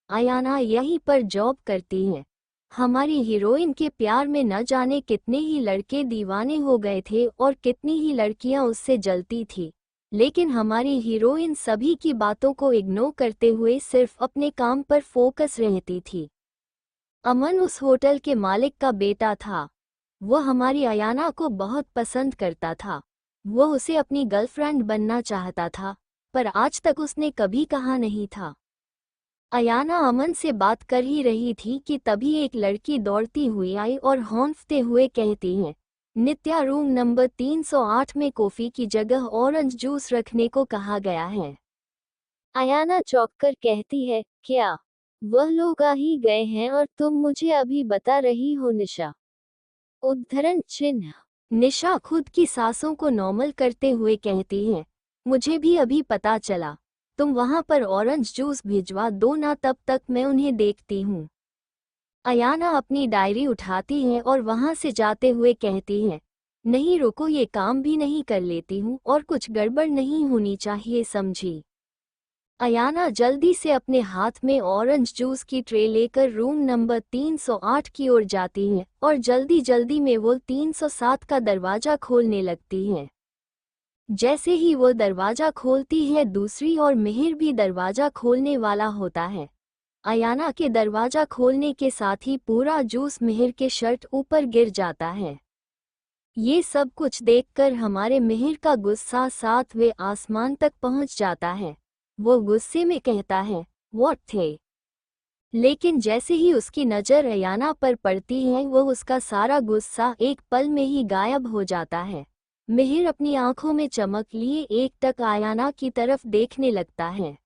अयाना यहीं पर जॉब करती है। हमारी हीरोइन के प्यार में न जाने कितने ही लड़के दीवाने हो गए थे और कितनी ही लड़कियां उससे जलती थी, लेकिन हमारी हीरोइन सभी की बातों को इग्नोर करते हुए सिर्फ अपने काम पर फोकस रहती थी। अमन उस होटल के मालिक का बेटा था। वो हमारी अयाना को बहुत पसंद करता था। वो उसे अपनी गर्लफ्रेंड बनना चाहता था, पर आज तक उसने कभी कहा नहीं था। अयाना अमन से बात कर ही रही थी कि तभी एक लड़की दौड़ती हुई आई और हौंफते हुए कहती है, नित्या रूम नंबर 308 में कॉफी की जगह ऑरेंज जूस रखने को कहा गया है। अयाना चौंक कर कहती है, क्या वह लोग आ ही गए हैं और तुम मुझे अभी बता रही हो? निशा उद्धरण चिन्ह। निशा खुद की सांसों को नॉर्मल करते हुए कहती है, मुझे भी अभी पता चला। तुम वहां पर ऑरेंज जूस भिजवा दो ना, तब तक मैं उन्हें देखती हूँ। अयाना अपनी डायरी उठाती है और वहां से जाते हुए कहती है, नहीं रुको, ये काम भी नहीं कर लेती हूँ और कुछ गड़बड़ नहीं होनी चाहिए, समझी? अयाना जल्दी से अपने हाथ में ऑरेंज जूस की ट्रे लेकर रूम नंबर 308 की ओर जाती है और जल्दी जल्दी में वो 307 का दरवाजा खोलने लगती है। जैसे ही वो दरवाजा खोलती है, दूसरी ओर मिहिर भी दरवाजा खोलने वाला होता है। अयाना के दरवाजा खोलने के साथ ही पूरा जूस मिहिर के शर्ट ऊपर गिर जाता है। ये सब कुछ देखकर हमारे मिहिर का गुस्सा 7वें आसमान तक पहुंच जाता है। वो गुस्से में कहता है, व्हाट थे? लेकिन जैसे ही उसकी नज़र अयाना पर पड़ती है, वो उसका सारा गुस्सा एक पल में ही गायब हो जाता है। मिहिर अपनी आंखों में चमक लिए एकटक अयाना की तरफ देखने लगता है।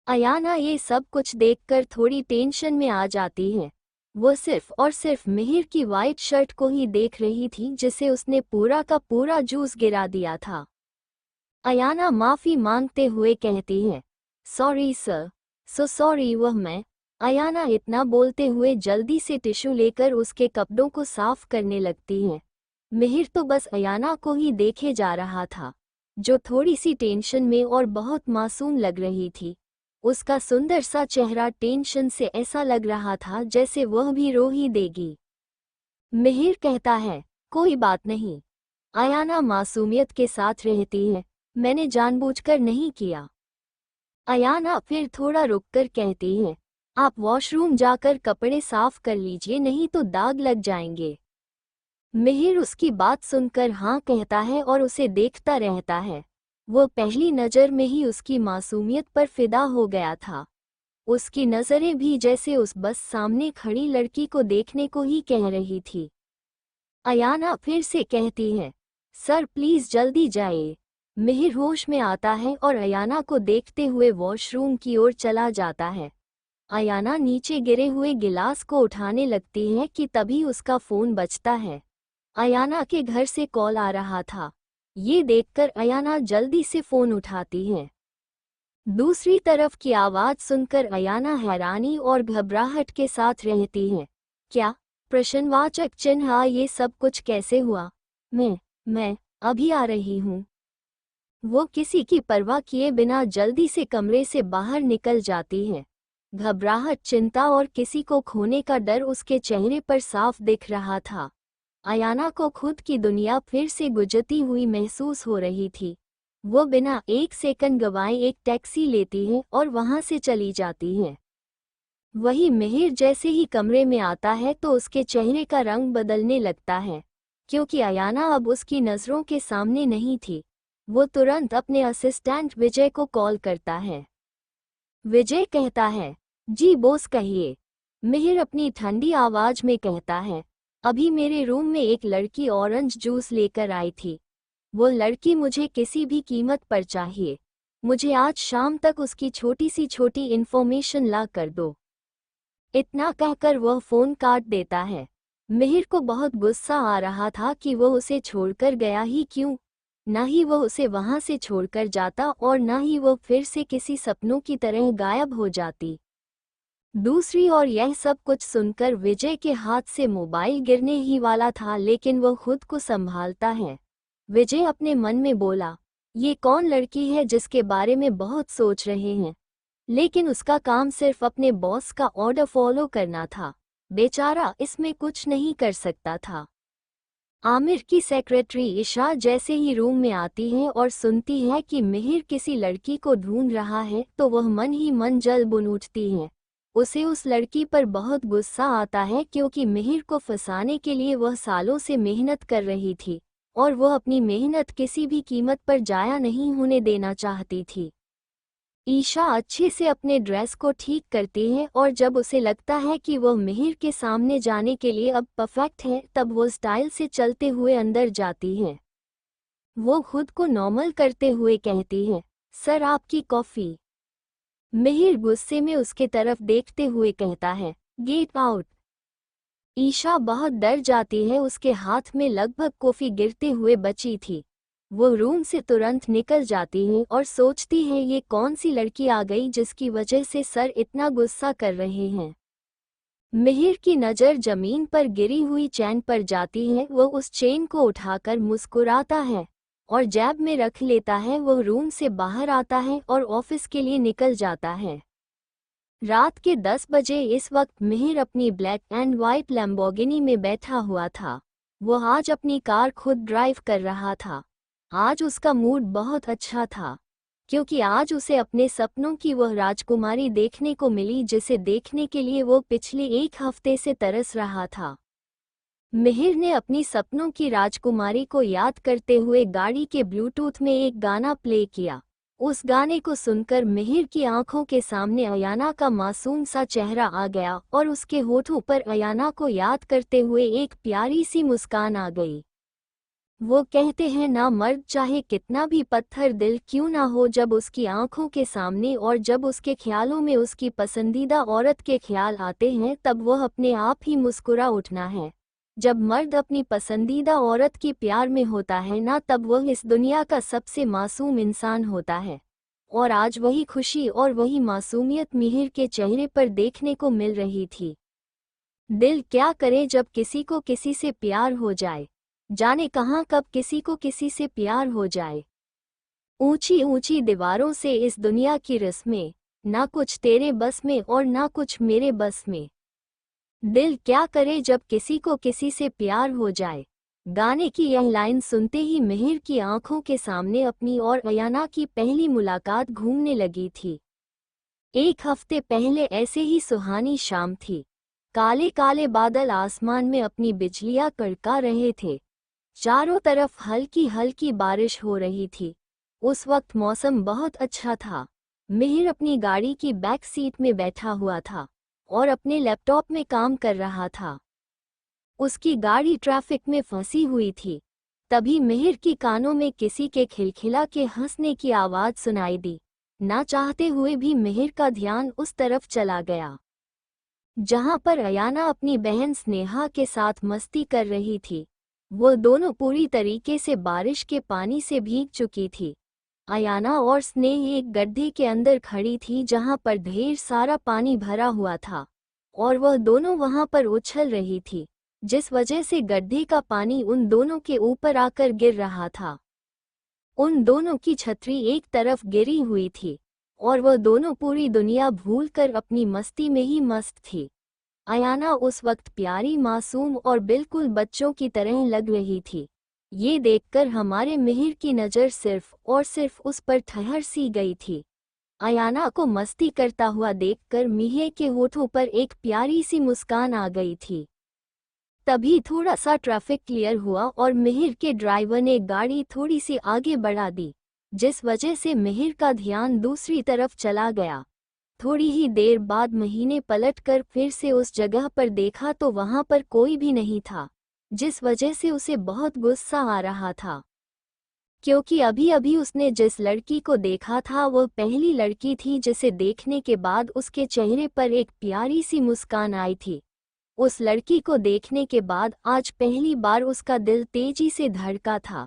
अयाना ये सब कुछ देखकर थोड़ी टेंशन में आ जाती है। वो सिर्फ और सिर्फ मिहिर की वाइट शर्ट को ही देख रही थी, जिसे उसने पूरा का पूरा जूस गिरा दिया था। अयाना माफी मांगते हुए कहती है, सॉरी सर, सो सॉरी। वह मैं। अयाना इतना बोलते हुए जल्दी से टिश्यू लेकर उसके कपड़ों को साफ करने लगती है। मिहिर तो बस अयाना को ही देखे जा रहा था, जो थोड़ी सी टेंशन में और बहुत मासूम लग रही थी। उसका सुंदर सा चेहरा टेंशन से ऐसा लग रहा था जैसे वह भी रो ही देगी। मिहिर कहता है, कोई बात नहीं। अयाना मासूमियत के साथ रहती है, मैंने जानबूझकर नहीं किया। अयाना फिर थोड़ा रुककर कहती है, आप वॉशरूम जाकर कपड़े साफ कर लीजिए, नहीं तो दाग लग जाएंगे। मिहिर उसकी बात सुनकर हाँ कहता है और उसे देखता रहता है। वो पहली नज़र में ही उसकी मासूमियत पर फिदा हो गया था। उसकी नज़रें भी जैसे उस बस सामने खड़ी लड़की को देखने को ही कह रही थी। अयाना फिर से कहती है, सर प्लीज़ जल्दी जाइए। मिहिर होश में आता है और अयाना को देखते हुए वॉशरूम की ओर चला जाता है। अयाना नीचे गिरे हुए गिलास को उठाने लगती है कि तभी उसका फ़ोन बजता है। अयाना के घर से कॉल आ रहा था। ये देखकर अयाना जल्दी से फोन उठाती है। दूसरी तरफ की आवाज सुनकर अयाना हैरानी और घबराहट के साथ रहती है। क्या? प्रश्नवाचक चिन्ह। ये सब कुछ कैसे हुआ? मैं अभी आ रही हूँ। वो किसी की परवाह किए बिना जल्दी से कमरे से बाहर निकल जाती है। घबराहट, चिंता और किसी को खोने का डर उसके चेहरे पर साफ दिख रहा था। अयाना को खुद की दुनिया फिर से गुजरती हुई महसूस हो रही थी। वो बिना एक सेकंड गंवाए एक टैक्सी लेती है और वहां से चली जाती है। वही मिहिर जैसे ही कमरे में आता है तो उसके चेहरे का रंग बदलने लगता है, क्योंकि अयाना अब उसकी नज़रों के सामने नहीं थी। वो तुरंत अपने असिस्टेंट विजय को कॉल करता है। विजय कहता है, जी बॉस कहिए। मिहिर अपनी ठंडी आवाज में कहता है, अभी मेरे रूम में एक लड़की ऑरेंज जूस लेकर आई थी। वो लड़की मुझे किसी भी कीमत पर चाहिए। मुझे आज शाम तक उसकी छोटी सी छोटी इन्फॉर्मेशन ला कर दो। इतना कहकर वह फोन काट देता है। मिहिर को बहुत गुस्सा आ रहा था कि वह उसे छोड़कर गया ही क्यों। न ही वह उसे वहां से छोड़कर जाता और न ही वह फिर से किसी सपनों की तरह गायब हो जाती। दूसरी ओर यह सब कुछ सुनकर विजय के हाथ से मोबाइल गिरने ही वाला था, लेकिन वह खुद को संभालता है। विजय अपने मन में बोला, ये कौन लड़की है जिसके बारे में बहुत सोच रहे हैं। लेकिन उसका काम सिर्फ अपने बॉस का ऑर्डर फॉलो करना था। बेचारा इसमें कुछ नहीं कर सकता था। आमिर की सेक्रेटरी ईशा जैसे ही रूम में आती है और सुनती है कि मिहिर किसी लड़की को ढूंढ रहा है तो वह मन ही मन जल बुन उठती है। उसे उस लड़की पर बहुत गुस्सा आता है, क्योंकि मिहिर को फंसाने के लिए वह सालों से मेहनत कर रही थी और वह अपनी मेहनत किसी भी कीमत पर जाया नहीं होने देना चाहती थी। ईशा अच्छे से अपने ड्रेस को ठीक करती है और जब उसे लगता है कि वह मिहिर के सामने जाने के लिए अब परफेक्ट है, तब वो स्टाइल से चलते हुए अंदर जाती है। वो खुद को नॉर्मल करते हुए कहती है, सर आपकी कॉफ़ी। मिहिर गुस्से में उसके तरफ देखते हुए कहता है, गेट आउट। ईशा बहुत डर जाती है। उसके हाथ में लगभग कॉफ़ी गिरते हुए बची थी। वो रूम से तुरंत निकल जाती है और सोचती है, ये कौन सी लड़की आ गई जिसकी वजह से सर इतना गुस्सा कर रहे हैं। मिहिर की नज़र जमीन पर गिरी हुई चेन पर जाती है। वो उस चेन को उठाकर मुस्कुराता है और जेब में रख लेता है। वो रूम से बाहर आता है और ऑफिस के लिए निकल जाता है। रात के 10 बजे इस वक्त मिहिर अपनी ब्लैक एंड वाइट लैम्बोर्गिनी में बैठा हुआ था। वो आज अपनी कार खुद ड्राइव कर रहा था। आज उसका मूड बहुत अच्छा था, क्योंकि आज उसे अपने सपनों की वह राजकुमारी देखने को मिली जिसे देखने के लिए वो पिछले एक हफ्ते से तरस रहा था। मिहिर ने अपनी सपनों की राजकुमारी को याद करते हुए गाड़ी के ब्लूटूथ में एक गाना प्ले किया। उस गाने को सुनकर मिहिर की आंखों के सामने अयाना का मासूम सा चेहरा आ गया और उसके होठों पर अयाना को याद करते हुए एक प्यारी सी मुस्कान आ गई। वो कहते हैं ना, मर्द चाहे कितना भी पत्थर दिल क्यों ना हो, जब उसकी आंखों के सामने और जब उसके ख्यालों में उसकी पसंदीदा औरत के ख्याल आते हैं तब वह अपने आप ही मुस्कुरा उठना है। जब मर्द अपनी पसंदीदा औरत की प्यार में होता है ना, तब वह इस दुनिया का सबसे मासूम इंसान होता है। और आज वही खुशी और वही मासूमियत मिहिर के चेहरे पर देखने को मिल रही थी। दिल क्या करे जब किसी को किसी से प्यार हो जाए। जाने कहाँ कब किसी को किसी से प्यार हो जाए। ऊंची ऊंची दीवारों से इस दुनिया की रस्में, ना कुछ तेरे बस में और ना कुछ मेरे बस में। दिल क्या करे जब किसी को किसी से प्यार हो जाए। गाने की यह लाइन सुनते ही मिहिर की आंखों के सामने अपनी और अयाना की पहली मुलाकात घूमने लगी थी। एक हफ्ते पहले ऐसे ही सुहानी शाम थी। काले काले बादल आसमान में अपनी बिजलियां कड़का रहे थे। चारों तरफ हल्की हल्की बारिश हो रही थी। उस वक्त मौसम बहुत अच्छा था। मिहिर अपनी गाड़ी की बैक सीट में बैठा हुआ था और अपने लैपटॉप में काम कर रहा था। उसकी गाड़ी ट्रैफिक में फंसी हुई थी। तभी मिहिर की कानों में किसी के खिलखिला के हंसने की आवाज़ सुनाई दी। ना चाहते हुए भी मिहिर का ध्यान उस तरफ चला गया जहां पर अयाना अपनी बहन स्नेहा के साथ मस्ती कर रही थी। वो दोनों पूरी तरीके से बारिश के पानी से भीग चुकी थी। अयाना और स्नेह एक गड्ढे के अंदर खड़ी थी जहां पर ढेर सारा पानी भरा हुआ था और वह दोनों वहां पर उछल रही थी, जिस वजह से गड्ढे का पानी उन दोनों के ऊपर आकर गिर रहा था। उन दोनों की छतरी एक तरफ गिरी हुई थी और वह दोनों पूरी दुनिया भूलकर अपनी मस्ती में ही मस्त थी। अयाना उस वक्त प्यारी, मासूम और बिल्कुल बच्चों की तरह लग रही थी। ये देखकर हमारे मिहिर की नज़र सिर्फ और सिर्फ उस पर ठहर सी गई थी। अयाना को मस्ती करता हुआ देखकर मिहिर के होठों पर एक प्यारी सी मुस्कान आ गई थी। तभी थोड़ा सा ट्रैफिक क्लियर हुआ और मिहिर के ड्राइवर ने गाड़ी थोड़ी सी आगे बढ़ा दी, जिस वजह से मिहिर का ध्यान दूसरी तरफ चला गया। थोड़ी ही देर बाद महीने पलटकर फिर से उस जगह पर देखा तो वहां पर कोई भी नहीं था, जिस वजह से उसे बहुत गुस्सा आ रहा था, क्योंकि अभी अभी उसने जिस लड़की को देखा था वह पहली लड़की थी जिसे देखने के बाद उसके चेहरे पर एक प्यारी सी मुस्कान आई थी। उस लड़की को देखने के बाद आज पहली बार उसका दिल तेजी से धड़का था।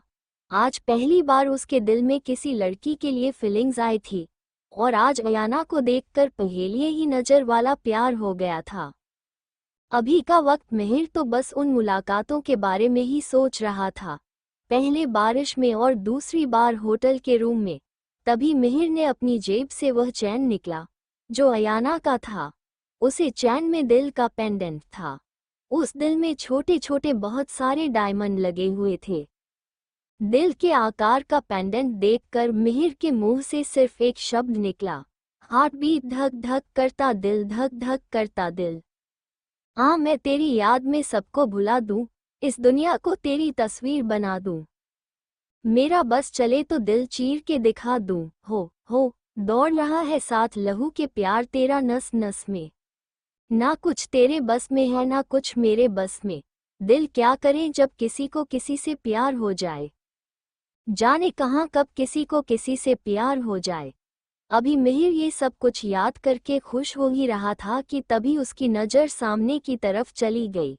आज पहली बार उसके दिल में किसी लड़की के लिए फीलिंग्स आई थी और आज अयाना को देखकर पहेलिए ही नज़र वाला प्यार हो गया था। अभी का वक्त मिहिर तो बस उन मुलाकातों के बारे में ही सोच रहा था, पहले बारिश में और दूसरी बार होटल के रूम में। तभी मिहिर ने अपनी जेब से वह चैन निकला जो अयाना का था। उसे चैन में दिल का पेंडेंट था। उस दिल में छोटे छोटे बहुत सारे डायमंड लगे हुए थे। दिल के आकार का पेंडेंट देखकर मिहिर के मुंह से सिर्फ एक शब्द निकला, हार्ट बीट, धक धक करता दिल, धक धक करता दिल। मैं तेरी याद में सबको भुला दूं, इस दुनिया को तेरी तस्वीर बना दूं। मेरा बस चले तो दिल चीर के दिखा दूं। हो दौड़ रहा है साथ लहू के प्यार तेरा नस नस में। ना कुछ तेरे बस में है ना कुछ मेरे बस में। दिल क्या करे जब किसी को किसी से प्यार हो जाए। जाने कहाँ कब किसी को किसी से प्यार हो जाए। अभी मिहिर ये सब कुछ याद करके खुश हो ही रहा था कि तभी उसकी नज़र सामने की तरफ चली गई।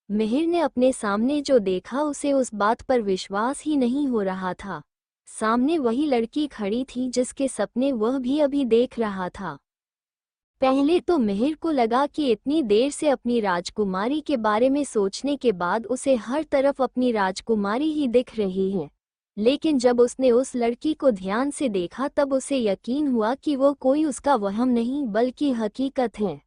मिहिर ने अपने सामने जो देखा उसे उस बात पर विश्वास ही नहीं हो रहा था। सामने वही लड़की खड़ी थी जिसके सपने वह भी अभी देख रहा था। पहले तो मिहिर को लगा कि इतनी देर से अपनी राजकुमारी के बारे में सोचने के बाद उसे हर तरफ अपनी राजकुमारी ही दिख रही है, लेकिन जब उसने उस लड़की को ध्यान से देखा तब उसे यकीन हुआ कि वो कोई उसका वहम नहीं बल्कि हकीकत है।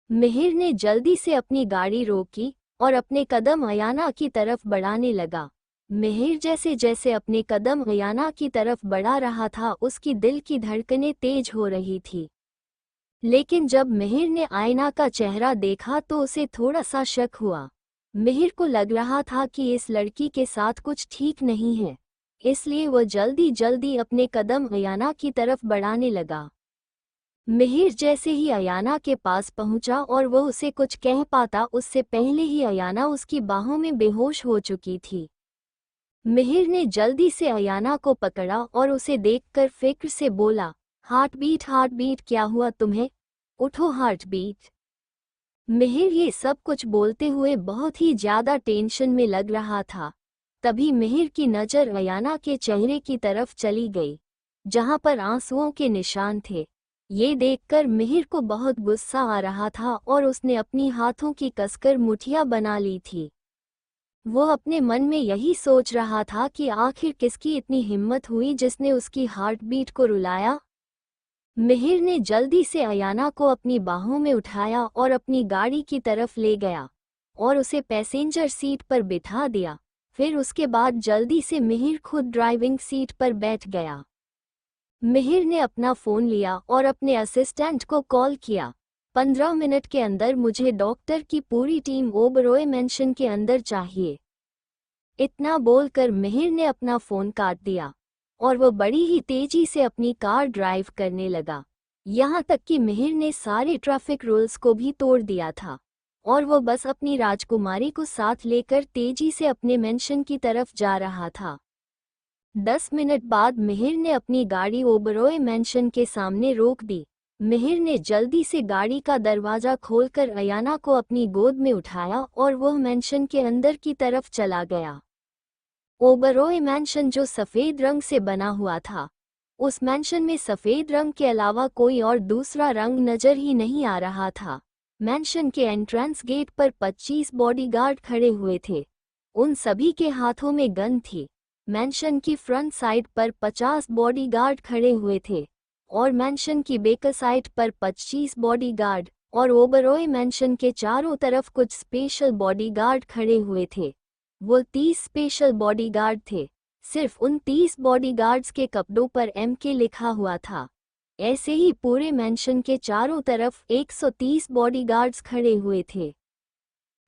मिहिर ने जल्दी से अपनी गाड़ी रोकी और अपने कदम अयाना की तरफ बढ़ाने लगा। मिहिर जैसे जैसे अपने कदम अयाना की तरफ बढ़ा रहा था उसकी दिल की धड़कनें तेज हो रही थी। लेकिन जब मिहिर ने आयना का चेहरा देखा तो उसे थोड़ा सा शक हुआ। मिहिर को लग रहा था कि इस लड़की के साथ कुछ ठीक नहीं है, इसलिए वह जल्दी जल्दी अपने कदम अयाना की तरफ बढ़ाने लगा। मिहिर जैसे ही अयाना के पास पहुंचा और वह उसे कुछ कह पाता उससे पहले ही अयाना उसकी बाहों में बेहोश हो चुकी थी। मिहिर ने जल्दी से अयाना को पकड़ा और उसे देखकर फिक्र से बोला, हार्ट बीट क्या हुआ तुम्हें, उठो हार्ट बीट। मिहिर ये सब कुछ बोलते हुए बहुत ही ज्यादा टेंशन में लग रहा था। तभी मिहिर की नज़र अयाना के चेहरे की तरफ चली गई, जहां पर आंसुओं के निशान थे। ये देखकर मिहिर को बहुत गुस्सा आ रहा था और उसने अपनी हाथों की कसकर मुठियां बना ली थी। वो अपने मन में यही सोच रहा था कि आखिर किसकी इतनी हिम्मत हुई जिसने उसकी हार्ट बीट को रुलाया। मिहिर ने जल्दी से अयाना को अपनी बाहों में उठाया और अपनी गाड़ी की तरफ ले गया और उसे पैसेंजर सीट पर बिठा दिया। फिर उसके बाद जल्दी से मिहिर खुद ड्राइविंग सीट पर बैठ गया। मिहिर ने अपना फ़ोन लिया और अपने असिस्टेंट को कॉल किया, 15 मिनट के अंदर मुझे डॉक्टर की पूरी टीम ओबरॉय मेंशन के अंदर चाहिए। इतना बोलकर मिहिर ने अपना फ़ोन काट दिया और वह बड़ी ही तेजी से अपनी कार ड्राइव करने लगा। यहाँ तक कि मिहिर ने सारे ट्रैफिक रूल्स को भी तोड़ दिया था और वो बस अपनी राजकुमारी को साथ लेकर तेजी से अपने मेंशन की तरफ जा रहा था। 10 मिनट बाद मिहिर ने अपनी गाड़ी ओबरॉय मेंशन के सामने रोक दी। मिहिर ने जल्दी से गाड़ी का दरवाजा खोलकर अयाना को अपनी गोद में उठाया और वह मैंशन के अंदर की तरफ चला गया। ओबरॉय मैंशन जो सफ़ेद रंग से बना हुआ था, उस मैंशन में सफ़ेद रंग के अलावा कोई और दूसरा रंग नजर ही नहीं आ रहा था। मैंशन के एंट्रेंस गेट पर 25 बॉडीगार्ड खड़े हुए थे। उन सभी के हाथों में गन थी। मैंशन की फ्रंट साइड पर 50 बॉडीगार्ड खड़े हुए थे और मैंशन की बैक साइड पर 25 बॉडीगार्ड, और ओबरॉय मैंशन के चारों तरफ कुछ स्पेशल बॉडीगार्ड खड़े हुए थे। वो 30 स्पेशल बॉडीगार्ड थे। सिर्फ उन 30 बॉडीगार्ड्स के कपड़ों पर MK लिखा हुआ था। ऐसे ही पूरे मैंशन के चारों तरफ 130 बॉडीगार्ड्स खड़े हुए थे।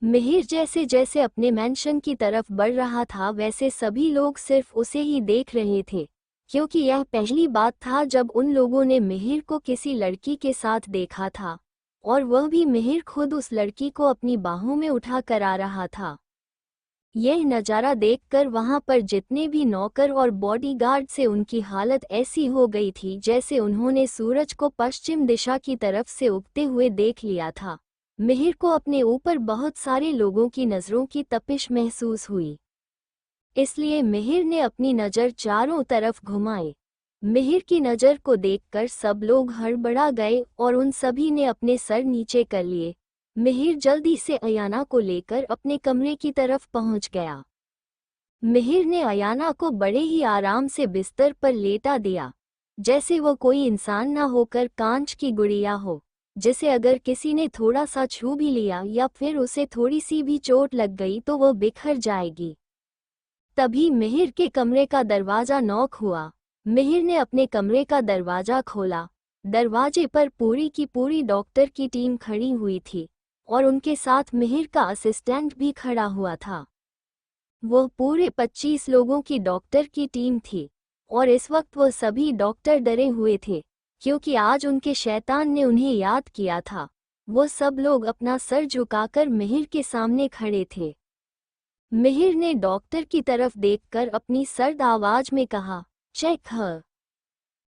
मिहिर जैसे जैसे अपने मैंशन की तरफ बढ़ रहा था, वैसे सभी लोग सिर्फ उसे ही देख रहे थे, क्योंकि यह पहली बात था जब उन लोगों ने मिहिर को किसी लड़की के साथ देखा था, और वह भी मिहिर खुद उस लड़की को अपनी बाहों में उठा कर आ रहा था। यह नज़ारा देखकर वहां पर जितने भी नौकर और बॉडीगार्ड से उनकी हालत ऐसी हो गई थी जैसे उन्होंने सूरज को पश्चिम दिशा की तरफ से उगते हुए देख लिया था। मिहिर को अपने ऊपर बहुत सारे लोगों की नज़रों की तपिश महसूस हुई, इसलिए मिहिर ने अपनी नज़र चारों तरफ घुमाई। मिहिर की नज़र को देखकर सब लोग हड़बड़ा गए और उन सभी ने अपने सर नीचे कर लिए। मिहिर जल्दी से अयाना को लेकर अपने कमरे की तरफ पहुंच गया। मिहिर ने अयाना को बड़े ही आराम से बिस्तर पर लेटा दिया, जैसे वो कोई इंसान न होकर कांच की गुड़िया हो, जिसे अगर किसी ने थोड़ा सा छू भी लिया या फिर उसे थोड़ी सी भी चोट लग गई तो वो बिखर जाएगी। तभी मिहिर के कमरे का दरवाज़ा नॉक हुआ। मिहिर ने अपने कमरे का दरवाज़ा खोला। दरवाजे पर पूरी की पूरी डॉक्टर की टीम खड़ी हुई थी और उनके साथ मिहिर का असिस्टेंट भी खड़ा हुआ था। वो पूरे 25 लोगों की डॉक्टर की टीम थी और इस वक्त वो सभी डॉक्टर डरे हुए थे, क्योंकि आज उनके शैतान ने उन्हें याद किया था। वो सब लोग अपना सर झुकाकर मिहिर के सामने खड़े थे। मिहिर ने डॉक्टर की तरफ देखकर अपनी सर्द आवाज में कहा, चेक हर।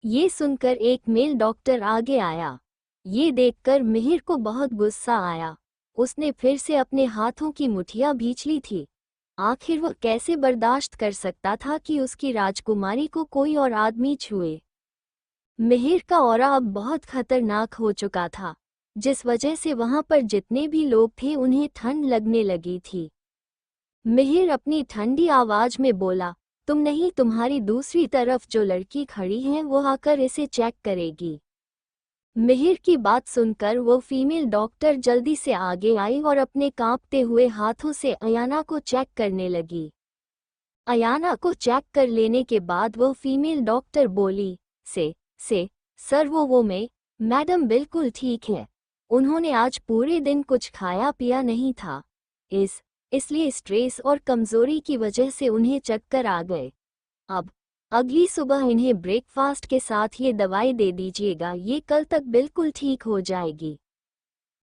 ये सुनकर एक मेल डॉक्टर आगे आया। ये देखकर मिहिर को बहुत गुस्सा आया। उसने फिर से अपने हाथों की मुठियां भींच ली थी। आखिर वह कैसे बर्दाश्त कर सकता था कि उसकी राजकुमारी को कोई और आदमी छुए। मिहिर का ऑरा अब बहुत खतरनाक हो चुका था, जिस वजह से वहां पर जितने भी लोग थे उन्हें ठंड लगने लगी थी। मिहिर अपनी ठंडी आवाज में बोला, तुम नहीं, तुम्हारी दूसरी तरफ जो लड़की खड़ी है वो आकर इसे चेक करेगी। मिहिर की बात सुनकर वो फीमेल डॉक्टर जल्दी से आगे आई और अपने कांपते हुए हाथों से अयाना को चेक करने लगी। अयाना को चेक कर लेने के बाद वो फीमेल डॉक्टर बोली, सर वो में मैडम बिल्कुल ठीक है। उन्होंने आज पूरे दिन कुछ खाया पिया नहीं था, इसलिए स्ट्रेस और कमजोरी की वजह से उन्हें चक्कर आ गए। अब अगली सुबह इन्हें ब्रेकफास्ट के साथ ये दवाई दे दीजिएगा, ये कल तक बिल्कुल ठीक हो जाएगी।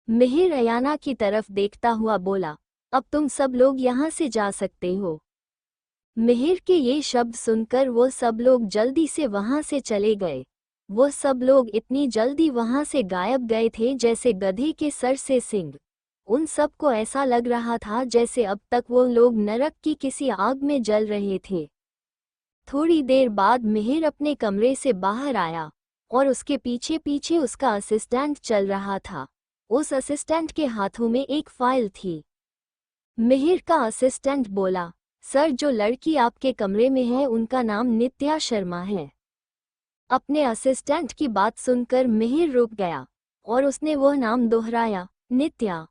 मिहिर अयाना की तरफ देखता हुआ बोला, अब तुम सब लोग यहाँ से जा सकते हो। मिहिर के ये शब्द सुनकर वो सब लोग जल्दी से वहाँ से चले गए। वो सब लोग इतनी जल्दी वहाँ से गायब गए थे जैसे गधे के सर से सिंग। उन सबको ऐसा लग रहा था जैसे अब तक वो लोग नरक की किसी आग में जल रहे थे। थोड़ी देर बाद मिहिर अपने कमरे से बाहर आया और उसके पीछे पीछे उसका असिस्टेंट चल रहा था। उस असिस्टेंट के हाथों में एक फाइल थी। मिहिर का असिस्टेंट बोला, सर जो लड़की आपके कमरे में है उनका नाम नित्या शर्मा है। अपने असिस्टेंट की बात सुनकर मिहिर रुक गया और उसने वह नाम दोहराया, नित्या।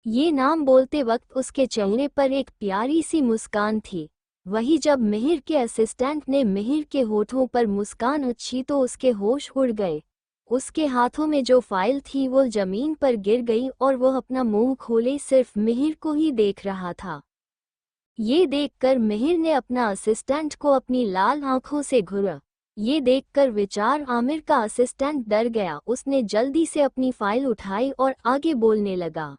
ये नाम बोलते वक्त उसके चेहरे पर एक प्यारी सी मुस्कान थी। वही जब मिहिर के असिस्टेंट ने मिहिर के होठों पर मुस्कान अच्छी तो उसके होश उड़ गए। उसके हाथों में जो फाइल थी वो जमीन पर गिर गई और वह अपना मुंह खोले सिर्फ मिहिर को ही देख रहा था। ये देखकर मिहिर ने अपना असिस्टेंट को अपनी लाल आंखों से घूरा। ये देखकर विचार आमिर का असिस्टेंट डर गया। उसने जल्दी से अपनी फाइल उठाई और आगे बोलने लगा,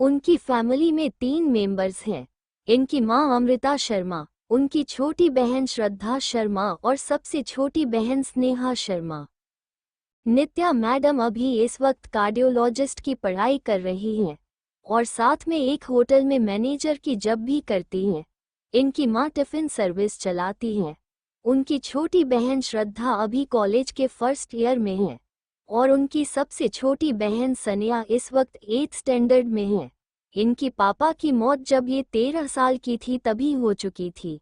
उनकी फैमिली में 3 मेंबर्स हैं। इनकी मां अमृता शर्मा, उनकी छोटी बहन श्रद्धा शर्मा और सबसे छोटी बहन स्नेहा शर्मा। नित्या मैडम अभी इस वक्त कार्डियोलॉजिस्ट की पढ़ाई कर रही हैं और साथ में एक होटल में मैनेजर की जॉब भी करती हैं। इनकी माँ टिफ़िन सर्विस चलाती हैं। उनकी छोटी बहन श्रद्धा अभी कॉलेज के फर्स्ट ईयर में है और उनकी सबसे छोटी बहन सनिया इस वक्त 8th स्टैंडर्ड में है। इनकी पापा की मौत जब ये 13 साल की थी तभी हो चुकी थी।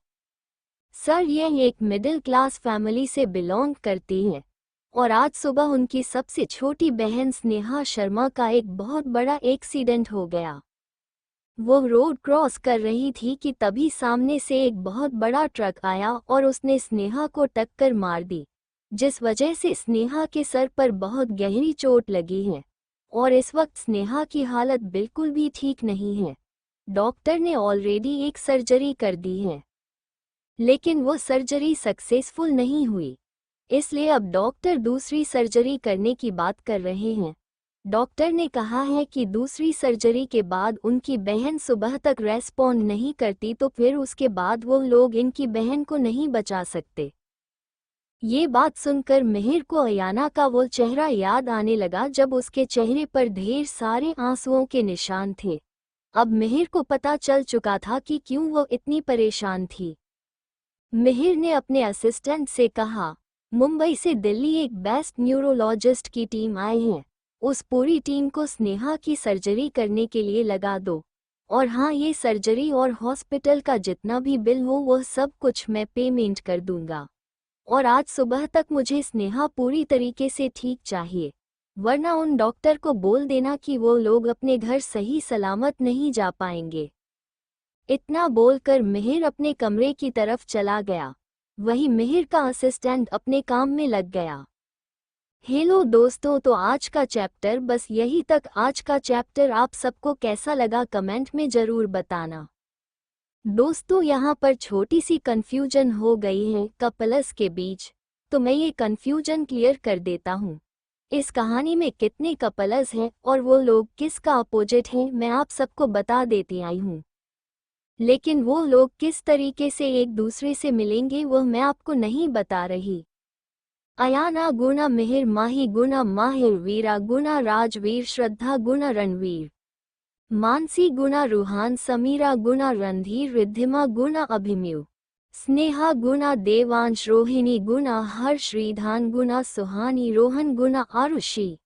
सर ये एक मिडिल क्लास फैमिली से बिलोंग करती हैं और आज सुबह उनकी सबसे छोटी बहन स्नेहा शर्मा का एक बहुत बड़ा एक्सीडेंट हो गया। वो रोड क्रॉस कर रही थी कि तभी सामने से एक बहुत बड़ा ट्रक आया और उसने स्नेहा को टक्कर मार दी, जिस वजह से स्नेहा के सर पर बहुत गहरी चोट लगी है और इस वक्त स्नेहा की हालत बिल्कुल भी ठीक नहीं है। डॉक्टर ने ऑलरेडी एक सर्जरी कर दी है, लेकिन वो सर्जरी सक्सेसफुल नहीं हुई, इसलिए अब डॉक्टर दूसरी सर्जरी करने की बात कर रहे हैं। डॉक्टर ने कहा है कि दूसरी सर्जरी के बाद उनकी बहन सुबह तक रेस्पॉन्ड नहीं करती तो फिर उसके बाद वो लोग इनकी बहन को नहीं बचा सकते। ये बात सुनकर मिहिर को अयाना का वो चेहरा याद आने लगा जब उसके चेहरे पर ढेर सारे आंसुओं के निशान थे। अब मिहिर को पता चल चुका था कि क्यों वो इतनी परेशान थी। मिहिर ने अपने असिस्टेंट से कहा, मुंबई से दिल्ली एक बेस्ट न्यूरोलॉजिस्ट की टीम आए हैं, उस पूरी टीम को स्नेहा की सर्जरी करने के लिए लगा दो। और हाँ, ये सर्जरी और हॉस्पिटल का जितना भी बिल हो वो सब कुछ मैं पेमेंट कर दूंगा। और आज सुबह तक मुझे स्नेहा पूरी तरीके से ठीक चाहिए, वरना उन डॉक्टर को बोल देना कि वो लोग अपने घर सही सलामत नहीं जा पाएंगे। इतना बोलकर मिहिर अपने कमरे की तरफ चला गया। वहीं मिहिर का असिस्टेंट अपने काम में लग गया। हेलो दोस्तों, तो आज का चैप्टर बस यही तक। आज का चैप्टर आप सबको कैसा लगा कमेंट में ज़रूर बताना। दोस्तों, यहाँ पर छोटी सी कंफ्यूजन हो गई है कपल्स के बीच, तो मैं ये कंफ्यूजन क्लियर कर देता हूँ। इस कहानी में कितने कपल्स हैं और वो लोग किसका अपोजिट हैं मैं आप सबको बता देती आई हूँ, लेकिन वो लोग किस तरीके से एक दूसरे से मिलेंगे वो मैं आपको नहीं बता रही। अयाना गुना मिहिर, माही गुना माहिर, वीरा गुना राजवीर, श्रद्धा गुना रणवीर, मानसी गुना रूहान, समीरा गुना रणधीर, रिद्धिमा गुना अभिमन्यु, स्नेहा गुना देवांश, रोहिणी गुना हर्ष, श्रीधान गुना सुहानी, रोहन गुना आरुषि,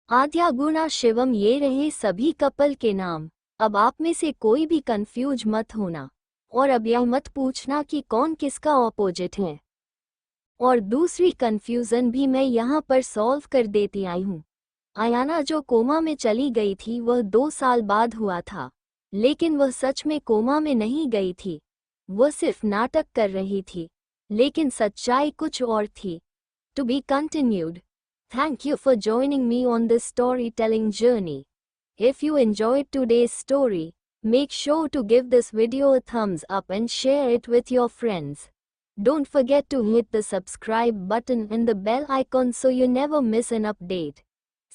आद्या गुना शिवम। ये रहे सभी कपल के नाम। अब आप में से कोई भी कंफ्यूज मत होना और अब यह मत पूछना कि कौन किसका ऑपोजिट है। और दूसरी कंफ्यूजन भी मैं यहाँ पर सॉल्व कर देती आई हूँ। अयाना जो कोमा में चली गई थी वह 2 साल बाद हुआ था, लेकिन वह सच में कोमा में नहीं गई थी, वह सिर्फ नाटक कर रही थी, लेकिन सच्चाई कुछ और थी। To be continued. Thank you for joining me on this storytelling journey. If you enjoyed today's story, make sure to give this video a thumbs up and share it with your friends. Don't forget to hit the subscribe button and the bell icon so you never miss an update.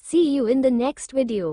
See you in the next video.